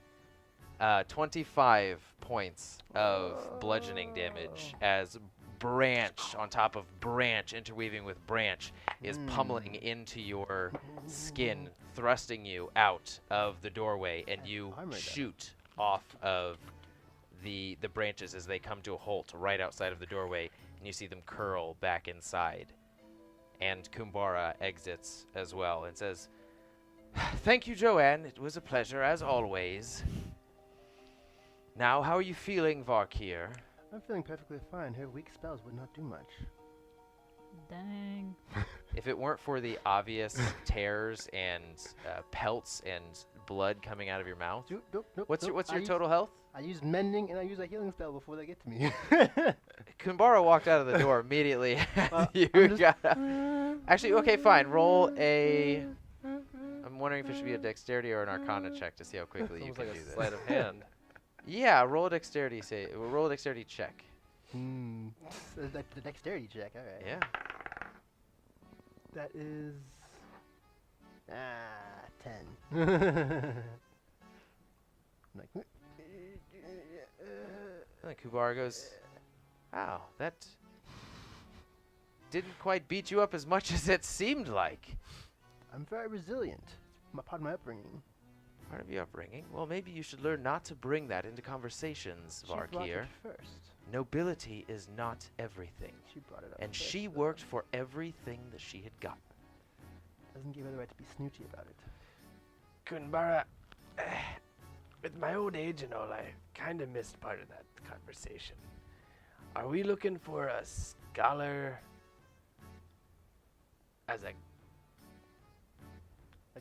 25 points of bludgeoning damage as branch on top of branch, interweaving with branch, is pummeling into your skin, thrusting you out of the doorway, and you shoot off of the branches as they come to a halt right outside of the doorway, and you see them curl back inside. And Kunbara exits as well and says, "Thank you, Joanne. It was a pleasure, as always. Now, how are you feeling, Varkir?"
I'm feeling perfectly fine. Her weak spells would not do much.
Dang.
If it weren't for the obvious tears and pelts and blood coming out of your mouth, what's your total health?
I use mending and I use a healing spell before they get to me.
Kunbara walked out of the door immediately.
Well,
You
I'm just-
got. Actually, okay, fine. Roll a. I'm wondering if it should be a dexterity or an arcana check to see how quickly you
Almost
can
like
do
a
this.
sleight of hand.
Yeah, roll a dexterity roll a dexterity check.
The dexterity check. All right.
Yeah.
That is 10. Like,
And then Kunbara goes, "Wow, that didn't quite beat you up as much as it seemed like."
I'm very resilient. Part of my upbringing.
Part of your upbringing? Well, maybe you should learn not to bring that into conversations,
She brought
Varkir.
it first.
Nobility is not everything.
She brought it up.
And
first,
she
though.
worked for everything that she had got.
Doesn't give her the right to be snooty about it.
Kunbara, with my old age and all, I kind of missed part of that conversation. Are we looking for a scholar as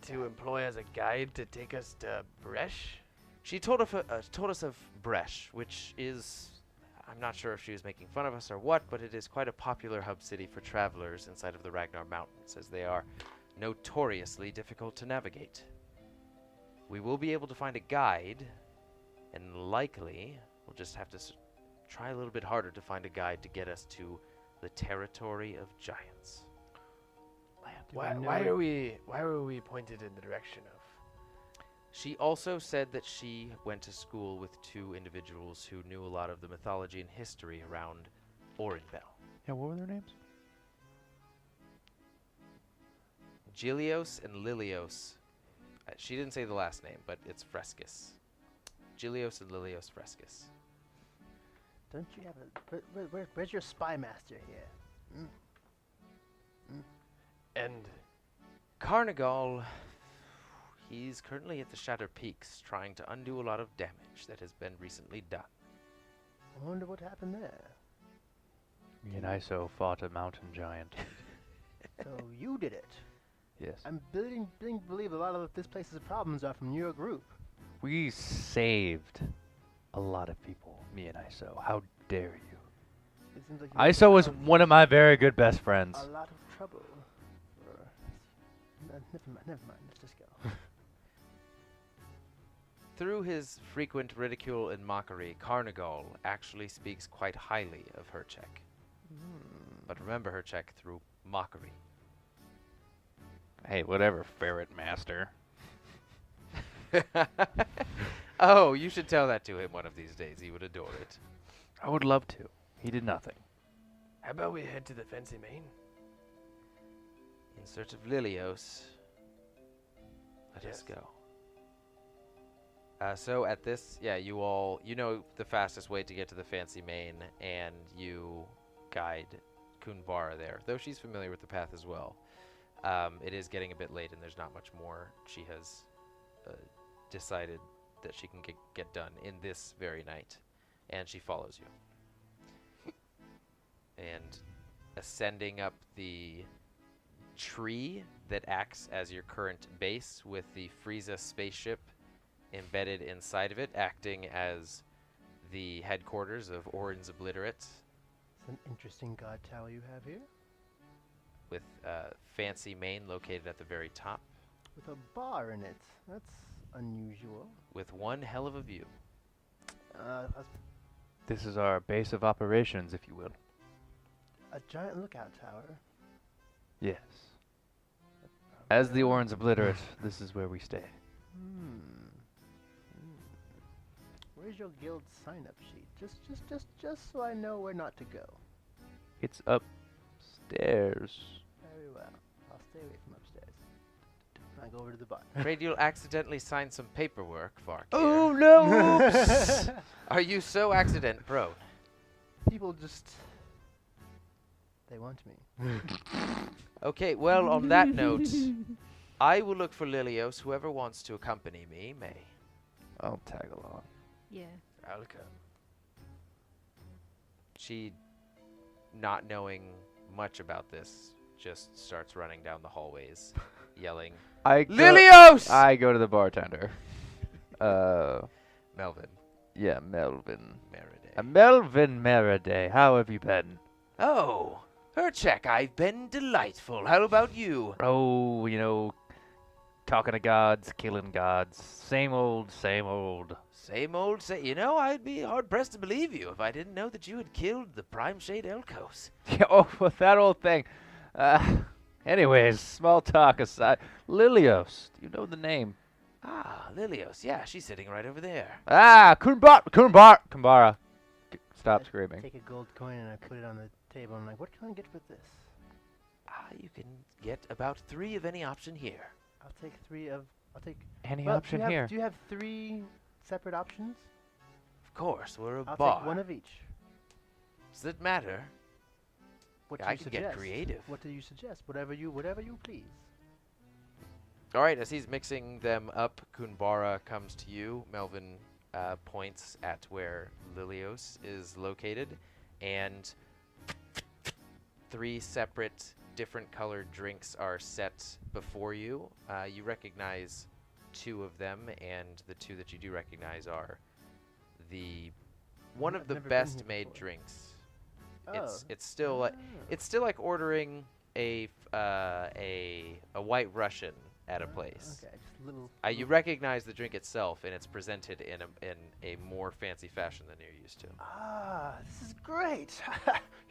to employ as a guide to take us to Bresh?
She told us of Bresh, which is, I'm not sure if she was making fun of us or what, but it is quite a popular hub city for travelers inside of the Ragnar Mountains, as they are notoriously difficult to navigate. We will be able to find a guide, and likely we'll just have to try a little bit harder to find a guide to get us to the territory of giants.
Why were we pointed in the direction of?
She also said that she went to school with two individuals who knew a lot of the mythology and history around Orenbelle.
Yeah, what were their names?
Gilios and Lilios. She didn't say the last name, but it's Frescus. Gilios and Lilios Frescus.
Don't you have a... where's your spy master here?
And
Carnigal, he's currently at the Shattered Peaks trying to undo a lot of damage that has been recently done.
I wonder what happened there.
Me and Iso fought a mountain giant.
So you did it.
Yes.
I'm beginning to believe a lot of this place's problems are from your group.
We saved a lot of people, me and Iso. How dare you?
It seems like you
Iso was
caused
one of my very good best friends.
a lot of trouble. Never mind. Let's just go.
Through his frequent ridicule and mockery, Carnigal actually speaks quite highly of Hercheck. But remember Hercheck through mockery.
Hey, whatever, ferret master.
Oh, you should tell that to him one of these days. He would adore it.
I would love to. He did nothing.
how about we head to the fancy main?
In search of Lilios, let us
Yes.
go. So at this, yeah, you know the fastest way to get to the fancy main, and you guide Kunbara there, though she's familiar with the path as well. It is getting a bit late, and there's not much more she has decided that she can get done in this very night, and she follows you. And ascending up the tree that acts as your current base, with the Frieza spaceship embedded inside of it, acting as the headquarters of Oren's Obliterate,
It's an interesting god tower you have here,
with Fancy Main located at the very top,
with a bar in it. That's unusual.
with one hell of a view.
This is our base of operations, if you will.
A giant lookout tower.
Yes. As the Oren's Obliterate, this is where we stay.
Where's your guild sign-up sheet? Just so I know where not to go.
It's upstairs.
Very well. I'll stay away from upstairs. I go over to the bar.
Afraid you'll accidentally sign some paperwork, Varkir.
Oh no! Oops.
Are you so accident prone?
People just... they want me.
Okay, well, on that note, I will look for Lilios. Whoever wants to accompany me may.
I'll tag along.
Yeah.
I'll come.
She, not knowing much about this, just starts running down the hallways, yelling, Lilios!
I go to the bartender.
Melvin,
Yeah, Melvin.
Meriden.
Melvin Meraday, how have you been?
Oh, Hercheck, I've been delightful. How about you?
Oh, you know, talking to gods, killing gods. Same old, same old.
Same old, you know, I'd be hard-pressed to believe you if I didn't know that you had killed the Prime Shade Elkos.
Yeah, oh, with that old thing. Anyways, small talk aside. Lilios, do you know the name?
Ah, Lilios, yeah, she's sitting right over there.
Ah, Kunbara. Stop
I
screaming.
Take a gold coin and I put it on the table. I'm like, what can I get with this?
Ah, you can get about 3 of any option here.
I'll take 3 of. I'll take.
Any
Well,
option here?
Do you have 3 separate options?
Of course, we're a
I'll
bar.
take 1 of each.
Does it matter?
What
Yeah,
do
I
you
can
suggest?
get creative.
What do you suggest? Whatever you please.
All right, as he's mixing them up, Kunbara comes to you. Melvin points at where Lilios is located, and 3 separate different colored drinks are set before you. You recognize 2 of them, and the 2 that you do recognize are one of
I've
the
never been
best
here
made
before.
drinks.
Oh.
It's still like ordering a White Russian at a place.
Okay, just a little.
You recognize the drink itself, and it's presented in a more fancy fashion than you're used to.
Ah, this is great.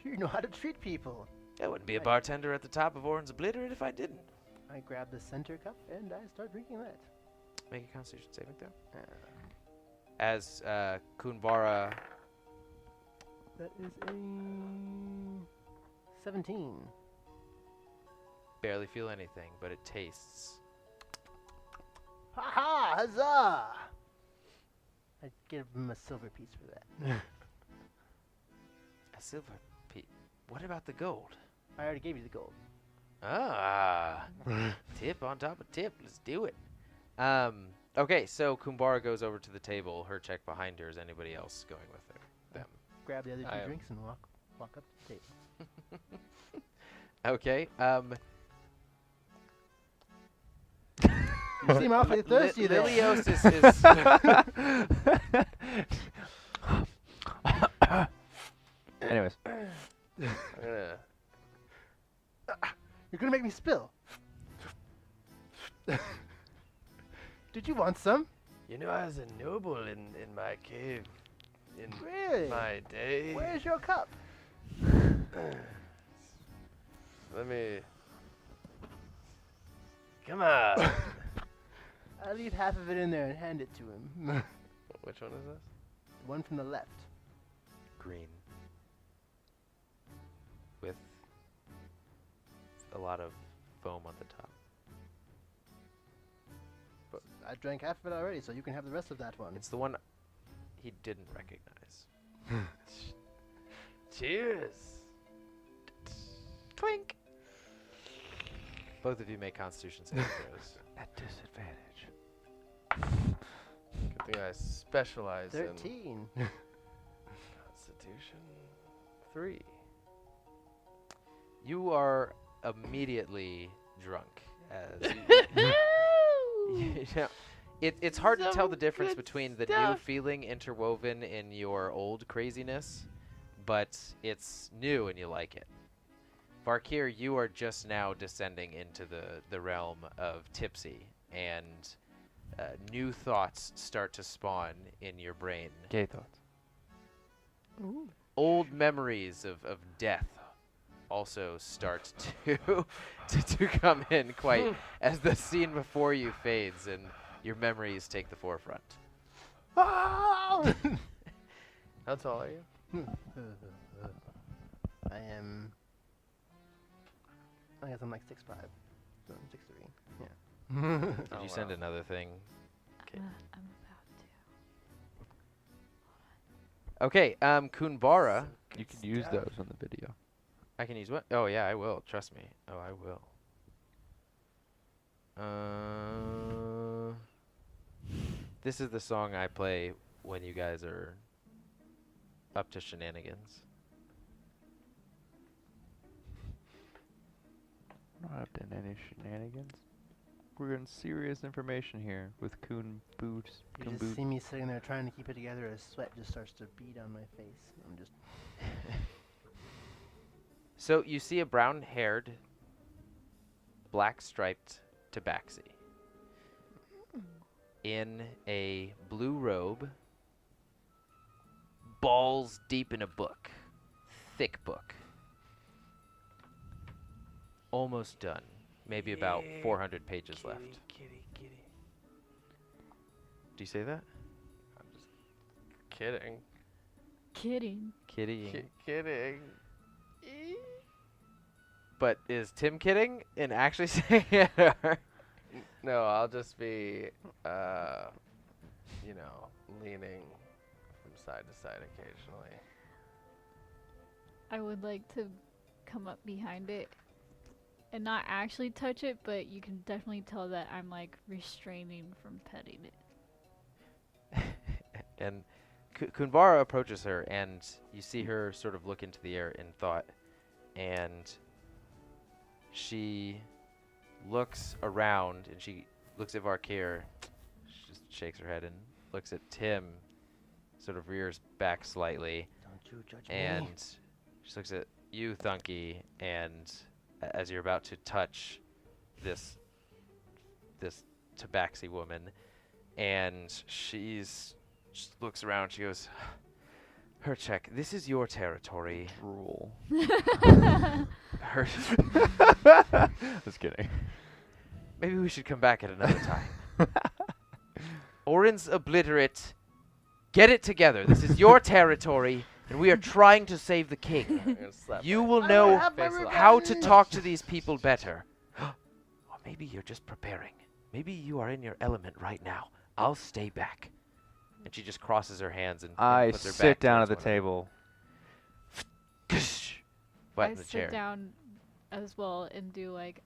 You know how to treat people.
I wouldn't be a
Right.
bartender at the top of Orange Obliterate if I didn't.
I grab the center cup and I start drinking that.
Make a Constitution saving throw.
Uh,
As Kunbara,
that is a 17.
barely feel anything, but it tastes.
Ha ha! Huzzah! I give him a silver piece for that.
A silver piece. What about the gold?
I already gave you the gold.
Ah, tip on top of tip. Let's do it. Okay, so Kunbara goes over to the table. Her check behind her. Is anybody else going with her? Them.
Grab the other 2
I am.
drinks and walk up to the table.
Okay.
You seem awfully thirsty there.
Lilios is
Anyways,
You're gonna make me spill. Did you want some?
You know, I was a noble in my cave in
Really?
my day.
Where's your cup?
Let me. Come on.
I leave half of it in there and hand it to him.
Which one is this?
The one from the left.
green with a lot of foam on the top.
But I drank half of it already, so you can have the rest of that one.
It's the one he didn't recognize.
Cheers.
Clink. Both of you make Constitution saving throws.
at disadvantage.
Good thing I specialize in
13.
Constitution 3.
You are immediately drunk. As you know, it's hard to tell the difference between the new feeling interwoven in your old craziness, but it's new and you like it. Varkir, you are just now descending into the realm of tipsy, and new thoughts start to spawn in your brain.
Gay thoughts.
Ooh.
Old memories of death also start to come in quite as the scene before you fades and your memories take the forefront.
Oh!
How tall are you?
I am. I guess I'm like 6'5". So I'm 6'3". Yeah.
Did
Oh,
you send
wow.
another thing? Okay.
I'm about to.
Okay, Kunbara.
You can use those on the video.
I can use what? Oh yeah, I will. Trust me. Oh, I will. This is the song I play when you guys are up to shenanigans.
I'm not up to any shenanigans. we're getting serious information here with
You just see me sitting there trying to keep it together as sweat just starts to bead on my face. I'm just...
So you see a brown-haired, black-striped tabaxi in a blue robe, balls deep in a book, thick book. Almost done. Maybe about 400 pages left.
Kitty.
Do you say that?
I'm just kidding.
Kidding.
Kidding.
Kidding.
But is Tim kidding and actually saying it? Or?
No, I'll just be, leaning from side to side occasionally.
I would like to come up behind it and not actually touch it, but you can definitely tell that I'm like restraining from petting it.
And Kunbara approaches her, and you see her sort of look into the air in thought, and she looks around, and she looks at Varkir, she just shakes her head, and looks at Tim, sort of rears back slightly,
Don't you judge
and
me.
she looks at you, Thunky, and as you're about to touch this tabaxi woman, and she looks around, she goes, Hercheck, this is your territory.
Rule. Just kidding.
Maybe we should come back at another time. Oren's obliterate. Get it together. This is your territory, and we are trying to save the king. You will know how to talk to these people better. Or maybe you're just preparing. Maybe you are in your element right now. I'll stay back. And she just crosses her hands and
I
puts her
sit
back
down at the
towards one
table.
another. Butt
I
in the
sit
chair.
down as well and do like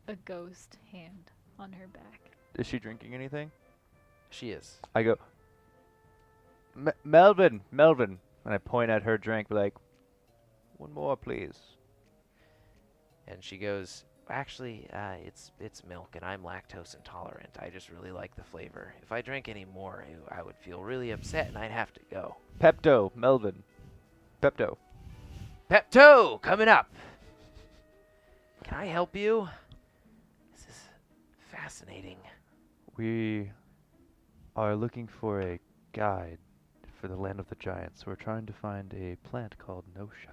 a ghost hand on her back.
Is she drinking anything?
She is.
I go, Melvin, and I point at her drink, like, one more, please.
And she goes, actually, it's milk, and I'm lactose intolerant. I just really like the flavor. If I drank any more, I would feel really upset, and I'd have to go.
Pepto, Melvin. Pepto.
Pepto, coming up. Can I help you? This is fascinating.
We are looking for a guide for the land of the giants. We're trying to find a plant called Nosha.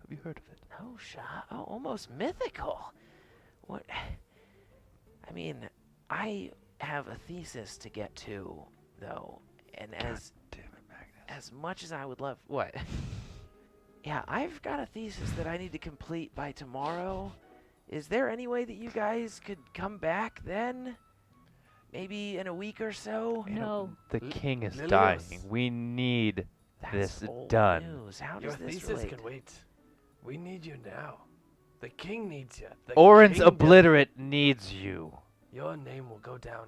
Have you heard of it?
Nosha, oh, almost mythical. What? I mean, I have a thesis to get to, though, and as
Damn it, Magnus.
as much as I would love, what? Yeah, I've got a thesis that I need to complete by tomorrow. Is there any way that you guys could come back then? Maybe in a week or so?
No.
The king is
Lilios.
dying. We need
That's
this
old
done.
news. How
Your
does this
thesis
relate?
can wait. We need you now. The king needs you. The
Oren's
kingdom.
obliterate needs you.
Your name will go down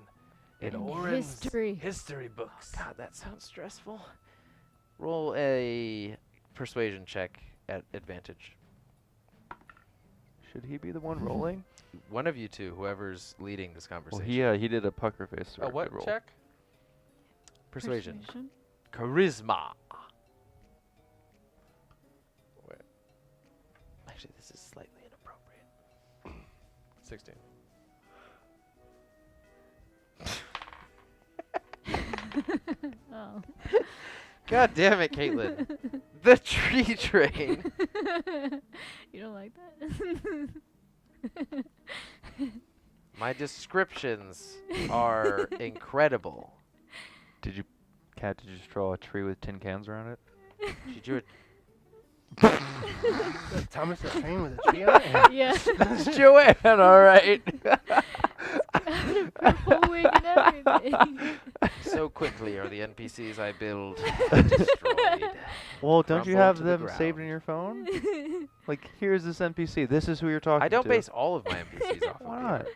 in
In
Oren's
history.
history books.
God, that sounds stressful. Roll a persuasion check at advantage.
Should he be the one rolling?
One of you two, whoever's leading this
Well,
conversation.
he did a pucker face.
A what
roll.
check?
Persuasion. Charisma.
Wait.
Actually, this is slightly inappropriate.
16.
Oh.
God damn it, Caitlin. The tree train.
You don't like that?
My descriptions are incredible.
Did you just draw a tree with tin cans around it?
She drew
Thomas the Train with a tree on it?
Yeah.
It's Joanne, all right.
Purple wig and everything.
So quickly are the NPCs I build destroyed.
Well, don't you
Crumpled
have
to the
them saved in
ground.
your phone? Like, here's this NPC. This is who you're talking to.
I don't base all of my NPCs off
Why
of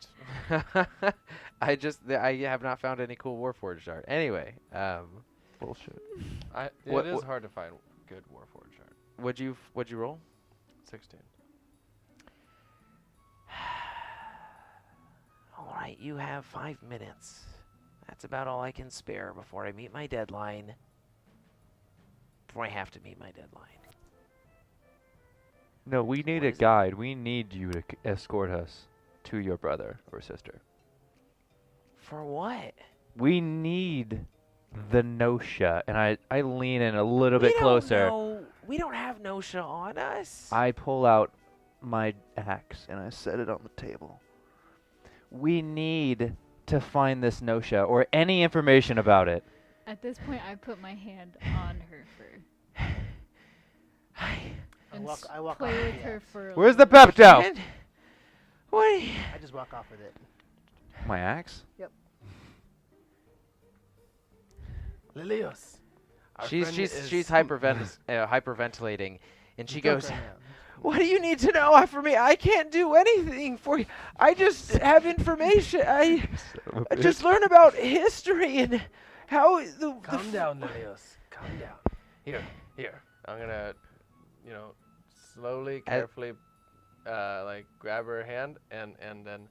the art. I have not found any cool Warforged art. Anyway,
Bullshit.
What-
It is
what-
hard to find good Warforged art.
what'd you roll?
16.
All right. You have 5 minutes. That's about all I can spare before I meet my deadline. Before I have to meet my deadline.
No, we need
What
a
is it?
guide. We need you to escort us to your brother or sister.
For what?
We need the Nosha. And I lean in a little
We
bit
don't
closer.
know. We don't have Nosha on us.
I pull out my axe and I set it on the table. We need to find this Nosha or any information about it.
At this point, I put my hand on her fur and
I walk
play
off
with
the
her
axe.
for.
Where's the Pepto?
And what?
I just walk off with it.
My axe?
Lilios. our
She's
friend
she's
is-
she's hyperventilating, and she
You joke
goes,
right now.
"What do you need to know for me? I can't do anything for you. I just have information. I just learn about history and how the
Calm down, Lilios. Calm down. Here. I'm gonna, slowly, carefully, like grab her hand and then,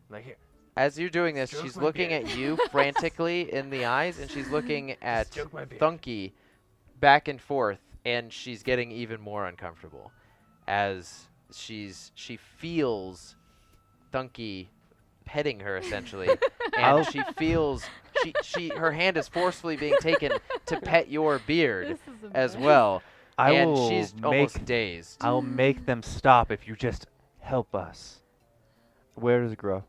like here.
As you're doing this,
Stroke
she's
my
looking
beard.
at you frantically in the eyes, and she's looking at
Stroke my beard.
Thunky back and forth, and she's getting even more uncomfortable as she feels Thunky petting her essentially, and she feels her hand is forcefully being taken to pet your beard
This is a
as
mess.
well,
I
and
will
she's almost dazed.
I'll make them stop if you just help us. Where does it grow?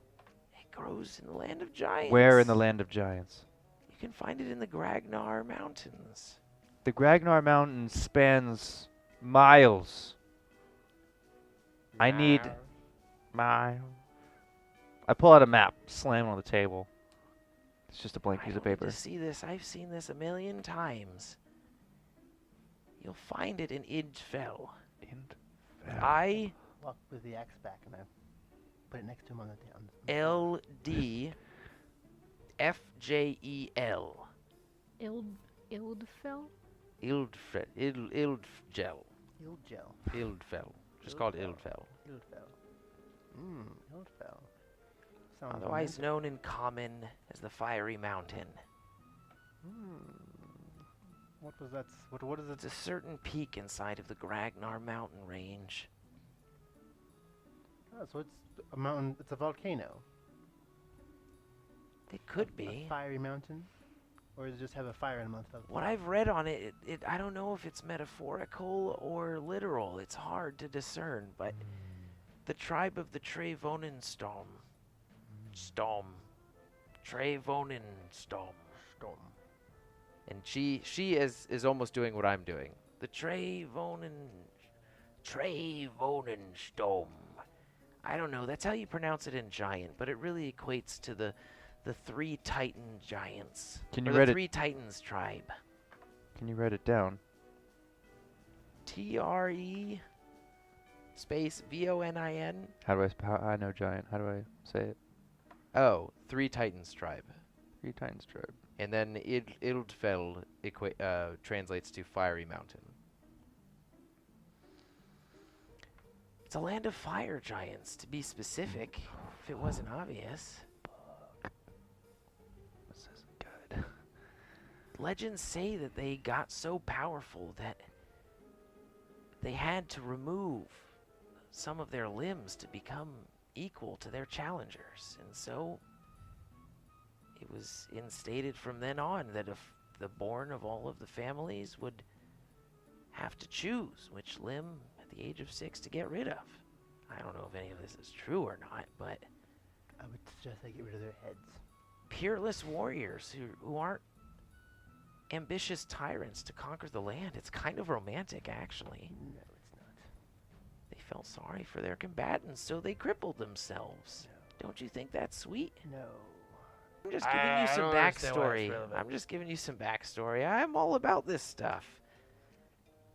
It grows in the land of giants.
Where in the land of giants?
You can find it in the Gragnar Mountains.
The Gragnar Mountain spans miles. I need miles. I pull out a map, slam it on the table. It's just a blank
I
piece of
don't need
paper.
to see this. I've seen this a million times. You'll find it in Idfell. I
Walk with the axe back and I put it next to him on the
LD FJEL.
Ildfell?
Ildfell.
Ildgel.
Ildfell. Just called
Ildfell.
Ildfell.
Ildfell. Ildfell. Sounds
Otherwise
romantic.
known in common as the Fiery Mountain.
What was that? What is it?
It's a certain peak inside of the Gragnar mountain range.
Oh, so it's a mountain. It's a volcano.
It could
A
be.
fiery mountain, or does it just have a fire in the month of?
What I've read on it, I don't know if it's metaphorical or literal. It's hard to discern, but the tribe of the Trevonenstorm. Trevonenstorm.
Storm.
And she is almost doing what I'm doing. The Trevonenstorm. I don't know. That's how you pronounce it in giant, but it really equates to the three Titan giants.
Can
or
you
the
read it?
three Titans tribe.
Can you write it down?
TRE space VONIN.
How do I know giant? How do I say it?
Oh, three Titans tribe.
Three Titans tribe.
And then Ildfell translates to fiery mountain. It's a land of fire giants, to be specific, if it wasn't obvious.
This isn't good.
Legends say that they got so powerful that they had to remove some of their limbs to become equal to their challengers. And so it was instated from then on that if the born of all of the families would have to choose which limb at the age of 6 to get rid of. I don't know if any of this is true or not, but
I would suggest they get rid of their heads.
peerless warriors who aren't ambitious tyrants to conquer the land. It's kind of romantic, actually.
No, it's not.
They felt sorry for their combatants, so they crippled themselves. Don't you think that's sweet?
No.
I'm just giving you
I
some
don't understand why it's
backstory.
relevant.
I'm just giving you some backstory. I'm all about this stuff.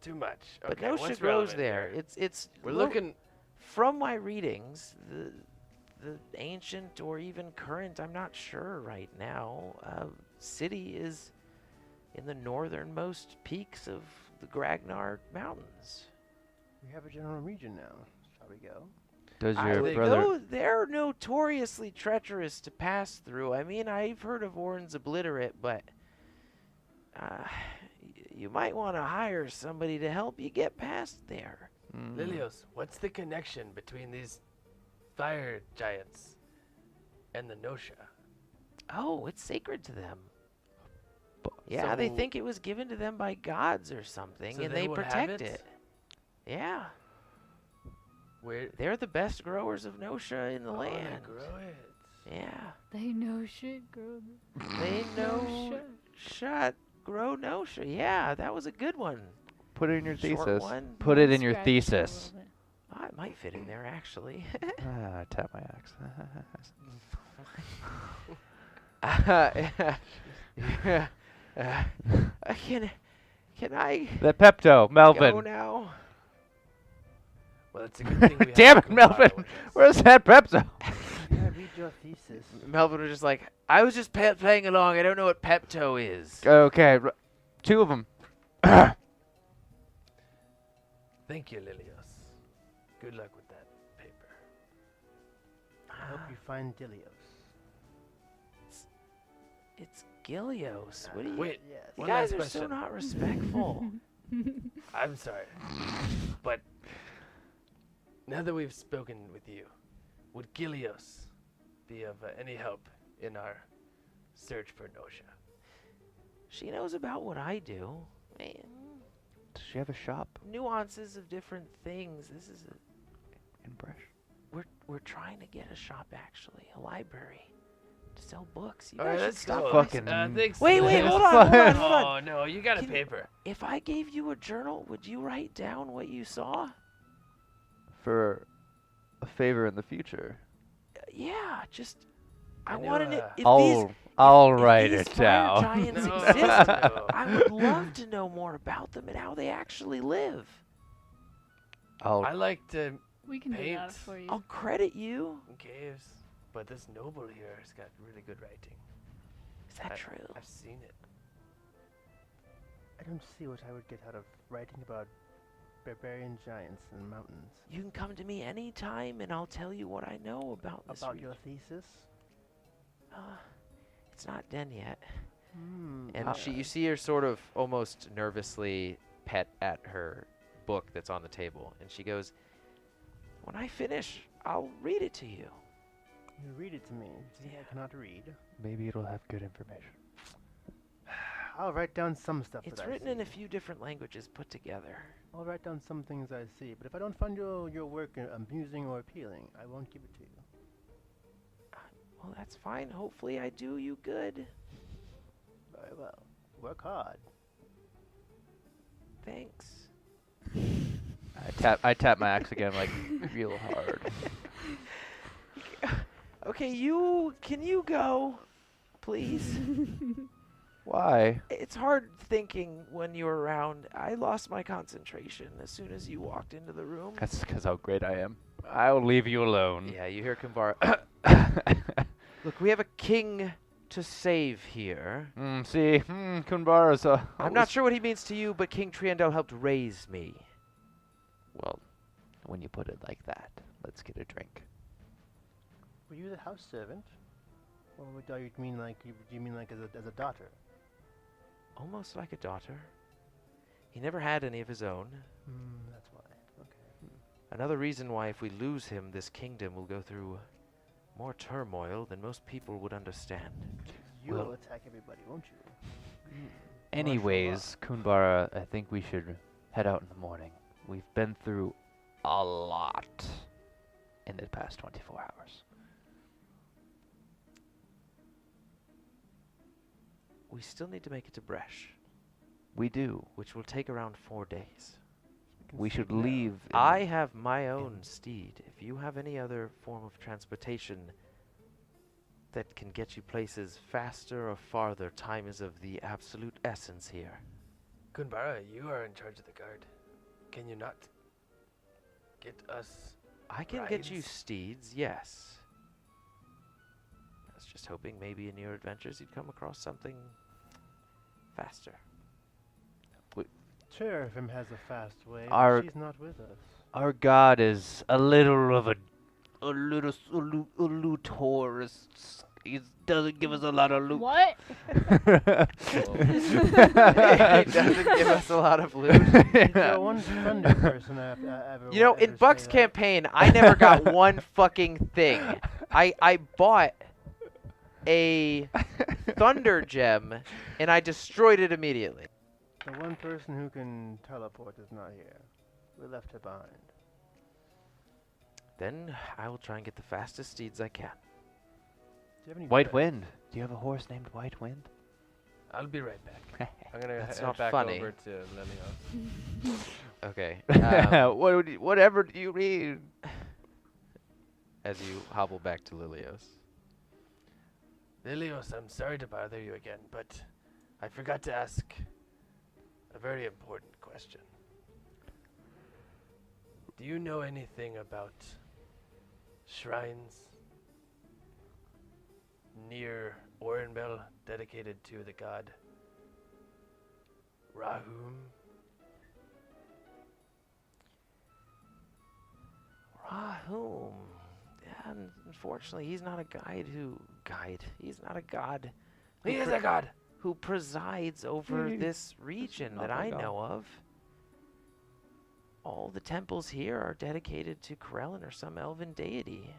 Too much.
But
Okay,
Nosha
what's
grows
relevant
there.
here?
It's
We're
lo-
looking.
from my readings, the ancient or even current, I'm not sure right now, city is in the northernmost peaks of the Gragnar Mountains.
We have a general region now. Shall we go?
Does
I
your
would
brother?
go. They're notoriously treacherous to pass through. I mean, I've heard of Oren's Obliterate, but you might want to hire somebody to help you get past there.
Mm.
Lilios, what's the connection between these fire giants and the Nosha?
Oh, it's sacred to them.
Bu-
Yeah, they
So-
think it was given to them by gods or something,
So
and
they
they
would have
protect
it?
it. Yeah,
Where
they're the best growers of Nosha in the
they
land.
grow it.
Yeah,
They know shit, girl.
they know
shit.
shut grow Nosha. Yeah, that was a good one.
Put it in your
Short
thesis.
one.
Put it in your
Scratch it a
thesis.
little bit.
Oh, it might fit in there actually.
I tap my axe.
Can I
The Pepto,
go
Melvin.
now?
Well, it's a good thing we have
Damn it,
Kunbara
Melvin.
with us.
Where's that Pepto?
Yeah, read your thesis.
Melvin was just like, I was just playing along. I don't know what Pepto is.
Okay, two of them.
Thank you, Lilios. Good luck with that paper.
I hope you find Dilios.
It's Gilios. What do you?
Wait,
Yes.
You
one
guys
last
are so
question.
not respectful.
I'm sorry, but now that we've spoken with you, would Gilios be of any help in our search for Nosha?
She knows about what I do. Man,
Does she have a shop
nuances of different things. This is
in Bresh?
we're trying to get a shop actually, a library to sell books. You
All
guys
right,
should
let's
stop.
go.
fucking-
Thanks.
Wait,
Lilios.
hold on, hold on, hold on.
Oh no, you got a
Can-
paper.
If I gave you a journal, would you write down what you saw?
For a favor in the future.
Yeah, just
I
I
know,
wanted it. If
I'll
if
write
these
it
fire
down.
giants
No,
exist,
no.
I would love to know more about them and how they actually live.
I like to
We can do that
Paint.
for you.
I'll credit you.
in caves, but this noble here has got really good writing.
Is that true?
I've seen it.
I don't see what I would get out of writing about barbarian giants and mountains.
You can come to me anytime and I'll tell you what I know about this
About
region.
your thesis?
It's not done yet.
Hmm.
And you see her sort of almost nervously pet at her book that's on the table. And she goes, when I finish, I'll read it to you.
You read it to me. See, I cannot read.
Maybe it'll have good information.
I'll write down some stuff
It's
that I
written
see.
in a few different languages put together.
I'll write down some things I see, but if I don't find your work amusing or appealing, I won't give it to you.
Well, that's fine. Hopefully I do you good.
Very well. Work hard.
Thanks.
I tap my axe again, like real hard.
Okay, can you go, please?
Why?
It's hard thinking when you're around. I lost my concentration as soon as you walked into the room.
That's because how great I am. I'll leave you alone.
Yeah, you hear Kunbara. Look, we have a king to save here.
Kunbara's
I'm not sure what he means to you, but King Triandal helped raise me.
Well, when you put it like that, let's get a drink.
Were you the house servant? Or do you mean like as a daughter?
Almost like a daughter. He never had any of his own.
That's why. Okay.
Another reason why if we lose him, this kingdom will go through more turmoil than most people would understand.
You
Well-
will attack everybody, won't you?
Anyways, Kunbara, I think we should head out in the morning. We've been through a lot in the past 24 hours.
We still need to make it to Bresh,
We do.
which will take around 4 days.
We should leave. in-
I have my own steed. If you have any other form of transportation that can get you places faster or farther, time is of the absolute essence here.
Kunbara, you are in charge of the guard. Can you not get us?
I can get you
Rides?
steeds, yes. I was just hoping maybe in your adventures you'd come across something faster.
Chervim has a fast way.
Our-
She's not with us.
Our god is a little of a loot horse. He doesn't give us a lot of loot.
What?
It doesn't give us a lot of loot.
He's the one thunder person I've ever.
You know, in
ever
Buck's
say that.
campaign, I never got one fucking thing. I bought a thunder gem, and I destroyed it immediately.
The one person who can teleport is not here. We left her behind.
Then I will try and get the fastest steeds I can.
Do you have any
White
bread?
Wind. Do you have a horse named White Wind?
I'll be right back. I'm gonna
That's
head
not
back
funny.
over to Lelios.
Okay.
Whatever do you mean?
As you hobble back to Lilios.
Lelios, I'm sorry to bother you again, but I forgot to ask a very important question. Do you know anything about shrines near Orenbelle dedicated to the god Rahum?
Rahum. Unfortunately, he's not a He's not a god.
He is a god!
Who presides over this region that
not a
I
god.
know of. All the temples here are dedicated to Krellin or some elven deity.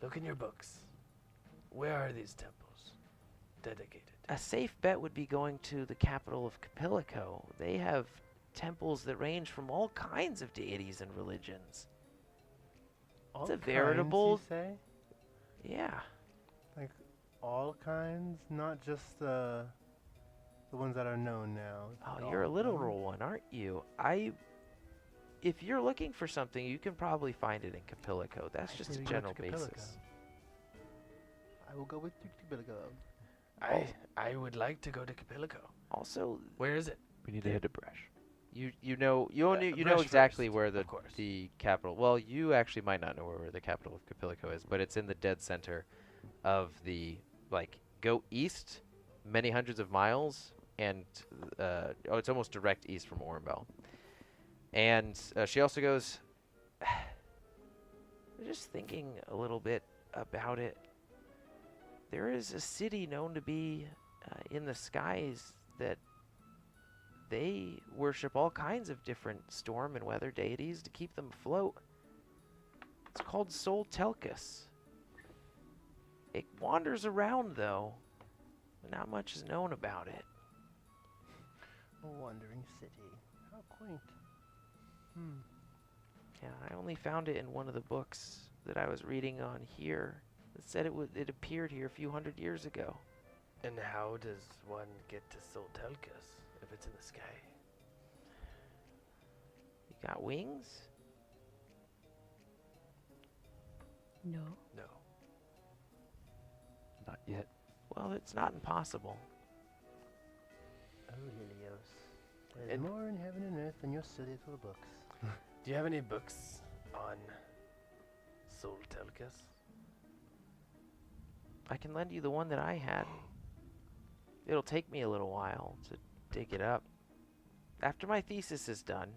Look in your books. Where are these temples dedicated?
A safe bet would be going to the capital of Capilico. They have temples that range from all kinds of deities and religions.
All
It's a
kinds,
veritable-
you say?
Yeah.
Like all kinds, not just the ones that are known now.
Oh,
All
you're a
of them?
literal one, aren't you? If you're looking for something, you can probably find it in Capilico. That's
I
just
say
a
we go to
general
Capilico.
basis.
I will go with you to Capilico.
I would like to go to Capilico.
Also,
Where is it?
We need to hit a brush.
you know
Brush
exactly
first,
where
of course.
the capital. Well, you actually might not know where the capital of Capilico is, but it's in the dead center of the go east many hundreds of miles, and it's almost direct east from Orenbelle. And she also goes, just thinking a little bit about it. There is a city known to be in the skies that they worship all kinds of different storm and weather deities to keep them afloat. It's called Sol Telkis. It wanders around, though. Not much is known about it.
A wandering city. How quaint.
Yeah, I only found it in one of the books that I was reading on here. It said it appeared here a few hundred years ago.
And how does one get to Soltelkas if it's in the sky?
You got wings?
No.
No.
Not yet.
Well, it's not impossible.
Oh, Lilios. There's
And-
more in heaven and earth than your silly little books.
Do you have any books on Soltelkas?
I can lend you the one that I had. It'll take me a little while to dig it up. After my thesis is done,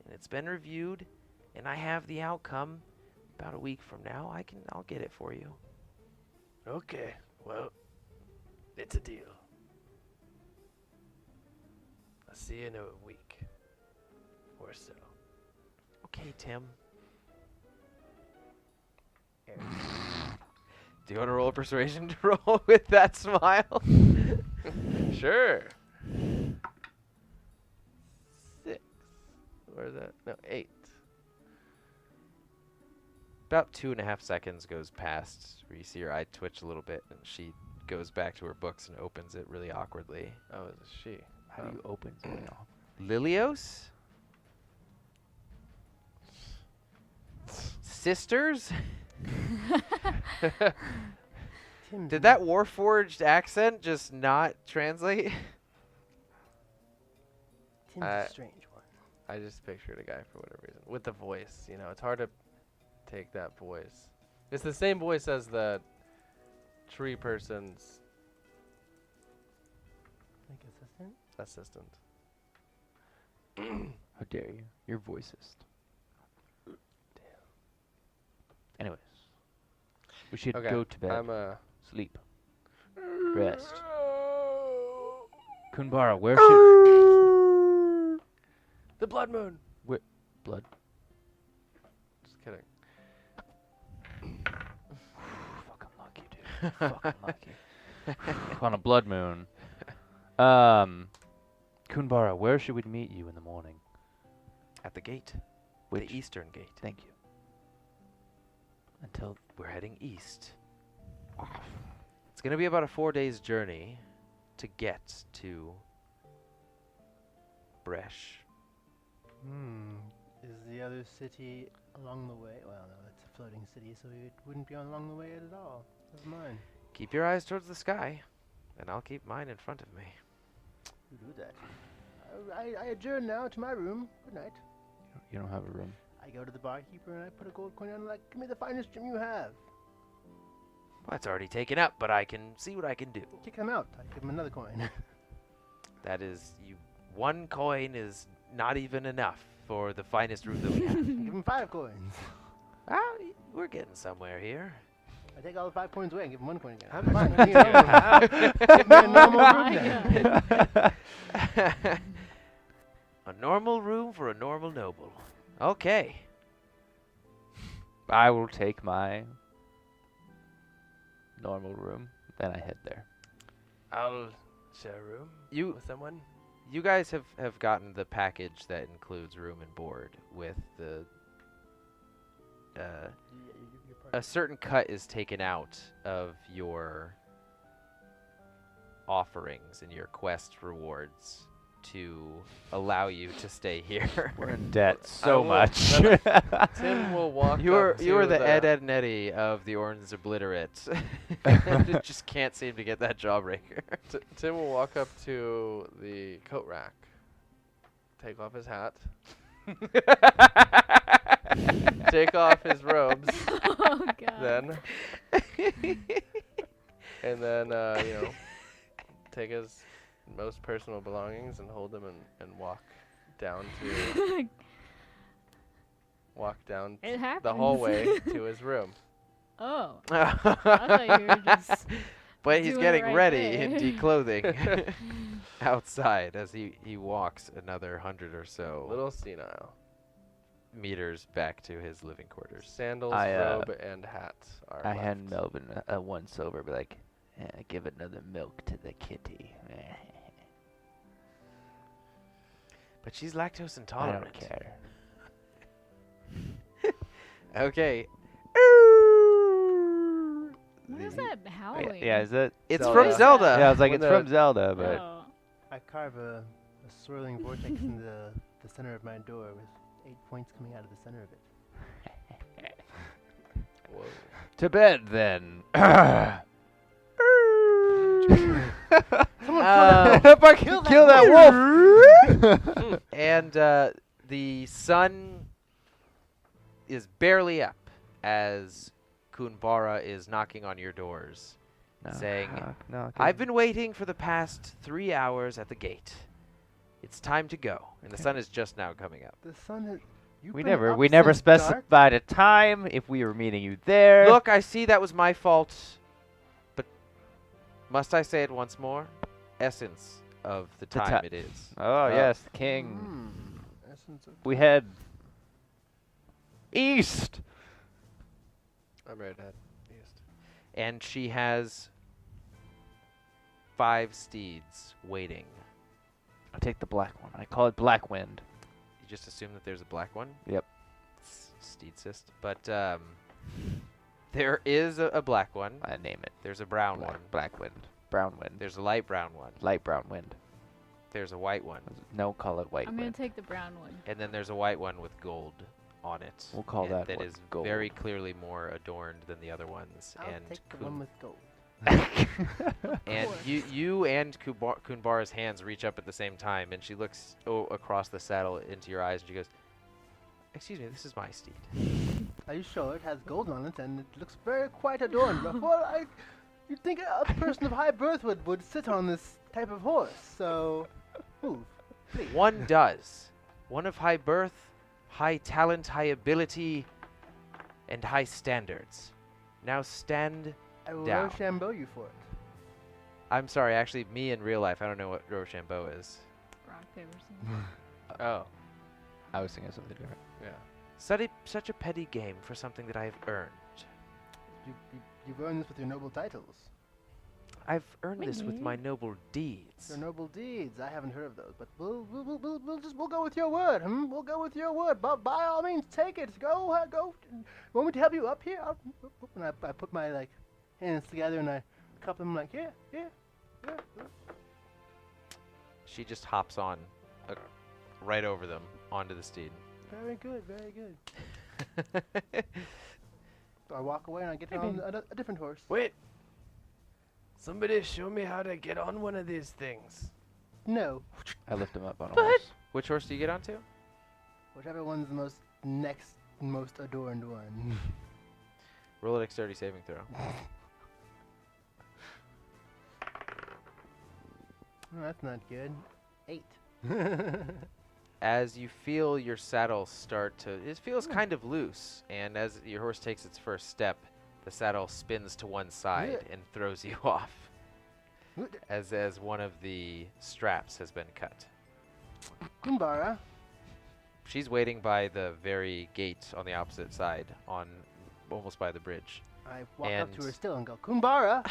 and it's been reviewed, and I have the outcome about a week from now, I'll get it for you.
Okay, well, it's a deal. I'll see you in a week or so.
Okay, Tim. Do you want to roll a persuasion to roll with that smile?
Sure. 6. Where's that? No, 8.
About 2.5 seconds goes past where you see her eye twitch a little bit, and she goes back to her books and opens it really awkwardly.
Oh, it's a she.
How do you open something off?
Lilios? Sisters?
Tim's
Did that Warforged accent just not translate?
Tim's a strange one.
I just pictured a guy for whatever reason. With the voice, you know, it's hard to take that voice. It's the same voice as the tree person's
Like assistant?
assistant.
How dare you? You're voicist. Anyways, we should
Okay,
go to bed. Sleep. Rest. Kunbara, where should...
The blood moon.
Blood?
Just kidding.
Fucking lucky, dude. Fucking lucky. On a blood moon. Kunbara, where should we meet you in the morning?
At the gate.
Which?
The eastern gate.
Thank you. Until...
We're heading east. It's going to be about a 4 days journey to get to Bresh.
Is the other city along the way? Well, no, it's a floating city, so it wouldn't be along the way at all. Never mind.
Keep your eyes towards the sky, and I'll keep mine in front of me.
You do that. I adjourn now to my room. Good night.
You don't have a room.
I go to the barkeeper and I put a gold coin on, like, give me the finest gem you have.
Well, it's already taken up, but I can see what I can do.
Kick him out. I give him another coin.
That is, one coin is not even enough for the finest room that we have.
Give him 5 coins.
We're getting somewhere here.
I take all the 5 coins away and give him 1 coin again.
How
Fine,
much
give me a normal room
my
then.
A normal room for a normal noble. Okay.
I will take my normal room, then I head there.
I'll share a room with someone.
You guys have gotten the package that includes room and board with the a certain cut is taken out of your offerings and your quest rewards to allow you to stay here.
We're in debt so
will-
much.
Tim will walk
You are
up
the
to
Ed and Eddie of the Orange Obliterate. And just can't seem to get that jawbreaker.
Tim will walk up to the coat rack, take off his hat, take off his robes,
Oh god.
then, and then take his most personal belongings and hold them and walk down
It happens.
the hallway to his room.
Oh. I thought you were just
But he's
doing it
getting
right
ready
there.
in declothing outside as he walks another 100 or so
Little senile.
meters back to his living quarters.
Sandals,
I,
robe, and hat are
I
left.
hand Melvin a 1 silver, but like, give another milk to the kitty.
But she's lactose
I
intolerant.
don't care.
Okay.
What is that howling?
Yeah, is it?
It's
Zelda.
from Zelda.
Yeah, I was like,
When
it's from Zelda, but
Oh.
I carve a swirling vortex in the center of my door with 8 points coming out of the center of it.
Whoa.
to bed then.
If I
Kill
Kill that wolf.
And the sun is barely up as Kunbara is knocking on your doors, saying, I've been waiting for the past 3 hours at the gate. It's time to go. And the sun is just now coming up.
The sun is.
We never specified a time if we were meeting you there.
Look, I see that was my fault, but must I say it once more? Essence of the
The
time
ti-
it is.
Oh yes, the king.
Essence of
We head east.
I'm right at east.
And she has 5 steeds waiting.
I take the black one. I call it Black Wind.
You just assume that there's a black one?
Yep.
Steedsist. But there is a black one.
I name it.
There's a brown one.
Black Wind. Brown Wind.
There's a light brown one.
Light brown wind.
There's a white one.
No, call it white
I'm gonna
wind.
take the brown one.
And then there's a white one with gold on it.
We'll call
and
that
that
one
is
gold.
very clearly more adorned than the other ones.
I'll
and
take the one with gold.
and
course.
you and Kunbara's hands reach up at the same time, and she looks across the saddle into your eyes, and she goes, "Excuse me, this is my steed."
Are you sure it has gold on it and it looks very quite adorned? Well, you'd think a person of high birth would sit on this type of horse. So, move, please.
One does. One of high birth, high talent, high ability, and high standards. Now stand
I will
down.
Rochambeau you for it.
I'm sorry, actually, me in real life, I don't know what Rochambeau is.
Rock, paper, scissors.
Oh,
I was thinking something different.
yeah.
Such a petty game for something that I have earned.
You've earned this with your noble titles.
I've earned this with my noble deeds.
Your noble deeds. I haven't heard of those, but we'll go with your word. We'll go with your word. But by all means, take it. Go. Want me to help you up here? And I put my like hands together and I cup them like yeah.
She just hops on, right over them, onto the steed.
Very good. Very good. So I walk away and I get on a different horse.
Wait. Somebody show me how to get on one of these things.
No.
I lift him up on a horse.
Which horse do you get onto?
Whichever one's the most adorned one.
Roll a dexterity saving throw.
Oh, that's not good. 8.
As you feel your saddle start to, it feels kind of loose, and as your horse takes its first step, the saddle spins to one side and throws you off, as one of the straps has been cut.
Kunbara.
She's waiting by the very gate on the opposite side, almost by the bridge.
I walk up to her still and go, Kunbara,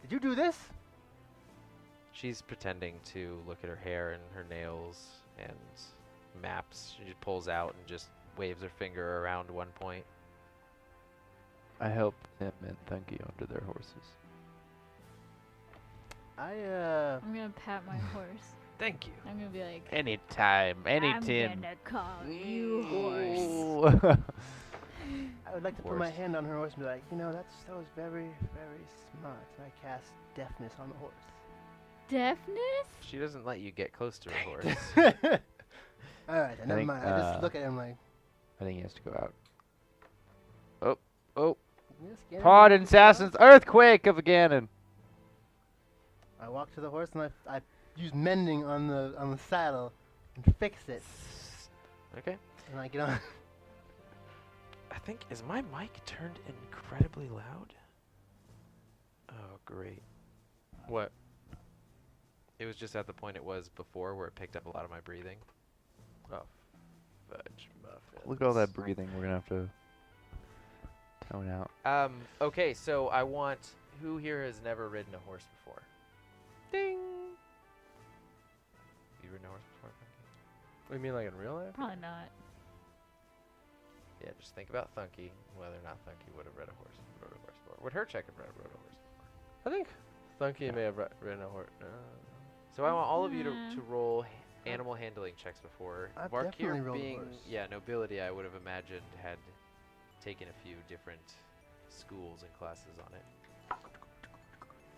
did you do this?
She's pretending to look at her hair and her nails and maps. She just pulls out and just waves her finger around one point.
I help Tim and Thunky onto their horses.
I'm gonna pat my horse.
Thank you.
I'm gonna be like,
Anytime,
I'm gonna call you horse.
I would like to put my
Horse.
hand on her horse and be like, that was very, very smart. And I cast deafness on the horse.
Deafness?
She doesn't let you get close to her horse.
Alright, never
think,
mind. I just look at him like,
I think he has to go out. Oh.
yes, Ganon,
Pardon,
you can go."
Sassans, earthquake of Ganon.
I walk to the horse and I use mending on the saddle and fix it.
Okay.
And I get on.
I think, is my mic turned incredibly loud? Oh, great.
What?
It was just at the point it was before where it picked up a lot of my breathing.
Oh, fudge muffins.
Look at all that breathing we're going to have to tone out.
Okay, so I want, who here has never ridden a horse before?
Ding.
You ridden a horse before, Thunky?
What do you mean, like in real life?
Probably not.
Yeah, just think about Thunky, whether or not Thunky would have rode a horse before. Would Hercheck have rode a horse before?
I think Thunky may have ridden a horse.
So I want all of you to roll animal handling checks before.
I've
Mark
definitely
here
rolled a
being,
horse.
nobility, I would have imagined had taken a few different schools and classes on it.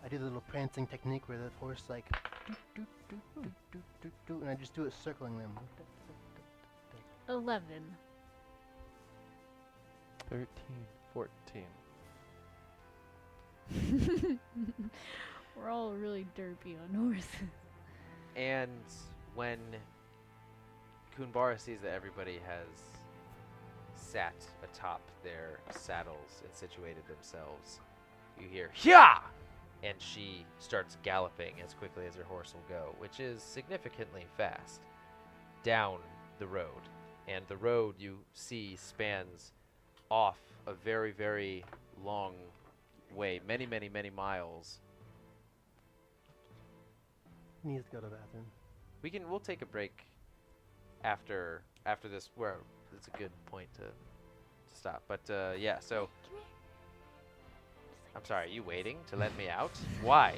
I do the little prancing technique where the horse like, doot, doot, doot, doot, doot, doot, doot, and I just do it circling them.
11.
13, 14.
We're all really derpy on horses.
And when Kunbara sees that everybody has sat atop their saddles and situated themselves, you hear, "Hya!" And she starts galloping as quickly as her horse will go, which is significantly fast, down the road. And the road you see spans off a very, very long way, many, many, many miles.
Needs to go to the bathroom.
We'll take a break after this, where it's a good point to stop. But yeah, so I'm sorry, are you waiting to let me out? Why?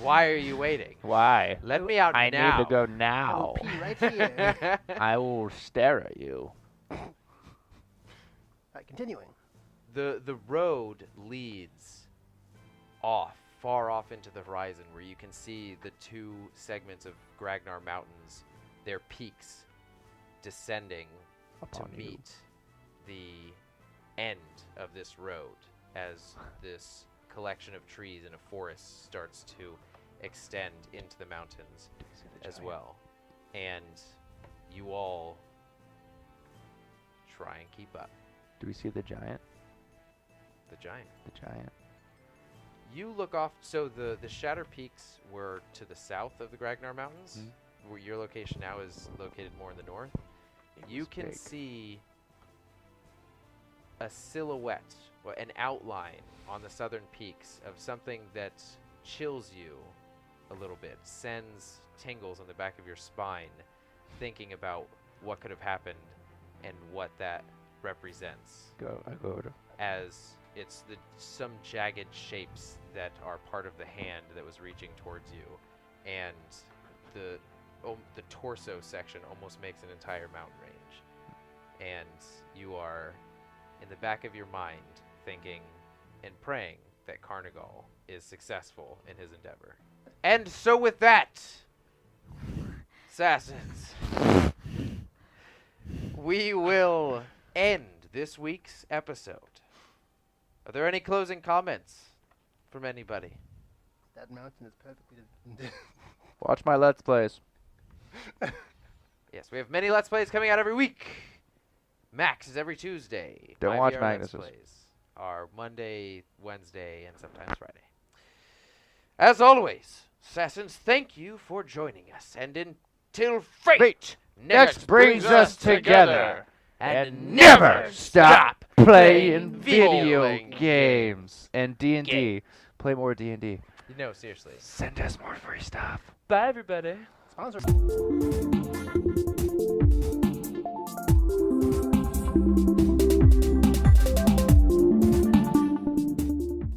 Why are you waiting?
Why?
Let me out
I
now.
need to go
I
now.
will pee right here.
I will stare at you.
Alright, continuing.
The road leads far off into the horizon, where you can see the two segments of Gragnar Mountains, their peaks descending
Upon
to
you.
meet the end of this road, as this collection of trees in a forest starts to extend into the mountains as well. And you all try and keep up.
Do we see the giant?
The giant.
The giant.
You look off. So the Shatter Peaks were to the south of the Gragnar Mountains, where your location now is located more in the north. You can
big.
see a silhouette, or an outline on the southern peaks of something that chills you a little bit, sends tingles on the back of your spine, thinking about what could have happened and what that represents.
I go over to.
As it's some jagged shapes that are part of the hand that was reaching towards you, and the torso section almost makes an entire mountain range. And you are, in the back of your mind, thinking and praying that Carnigal is successful in his endeavor. And so with that, Assassins, we will end this week's episode. Are there any closing comments from anybody?
That mountain is perfectly.
Watch my Let's Plays.
Yes, we have many Let's Plays coming out every week. Max is every Tuesday.
Don't
My
watch
VR
Magnus's.
Let's Plays are Monday, Wednesday, and sometimes Friday. As always, Assassins, thank you for joining us. And until fate
Next brings us together and never stop playing video games. And D&D. Play more D&D.
No, seriously.
Send us more free stuff.
Bye, everybody.
Sponsor.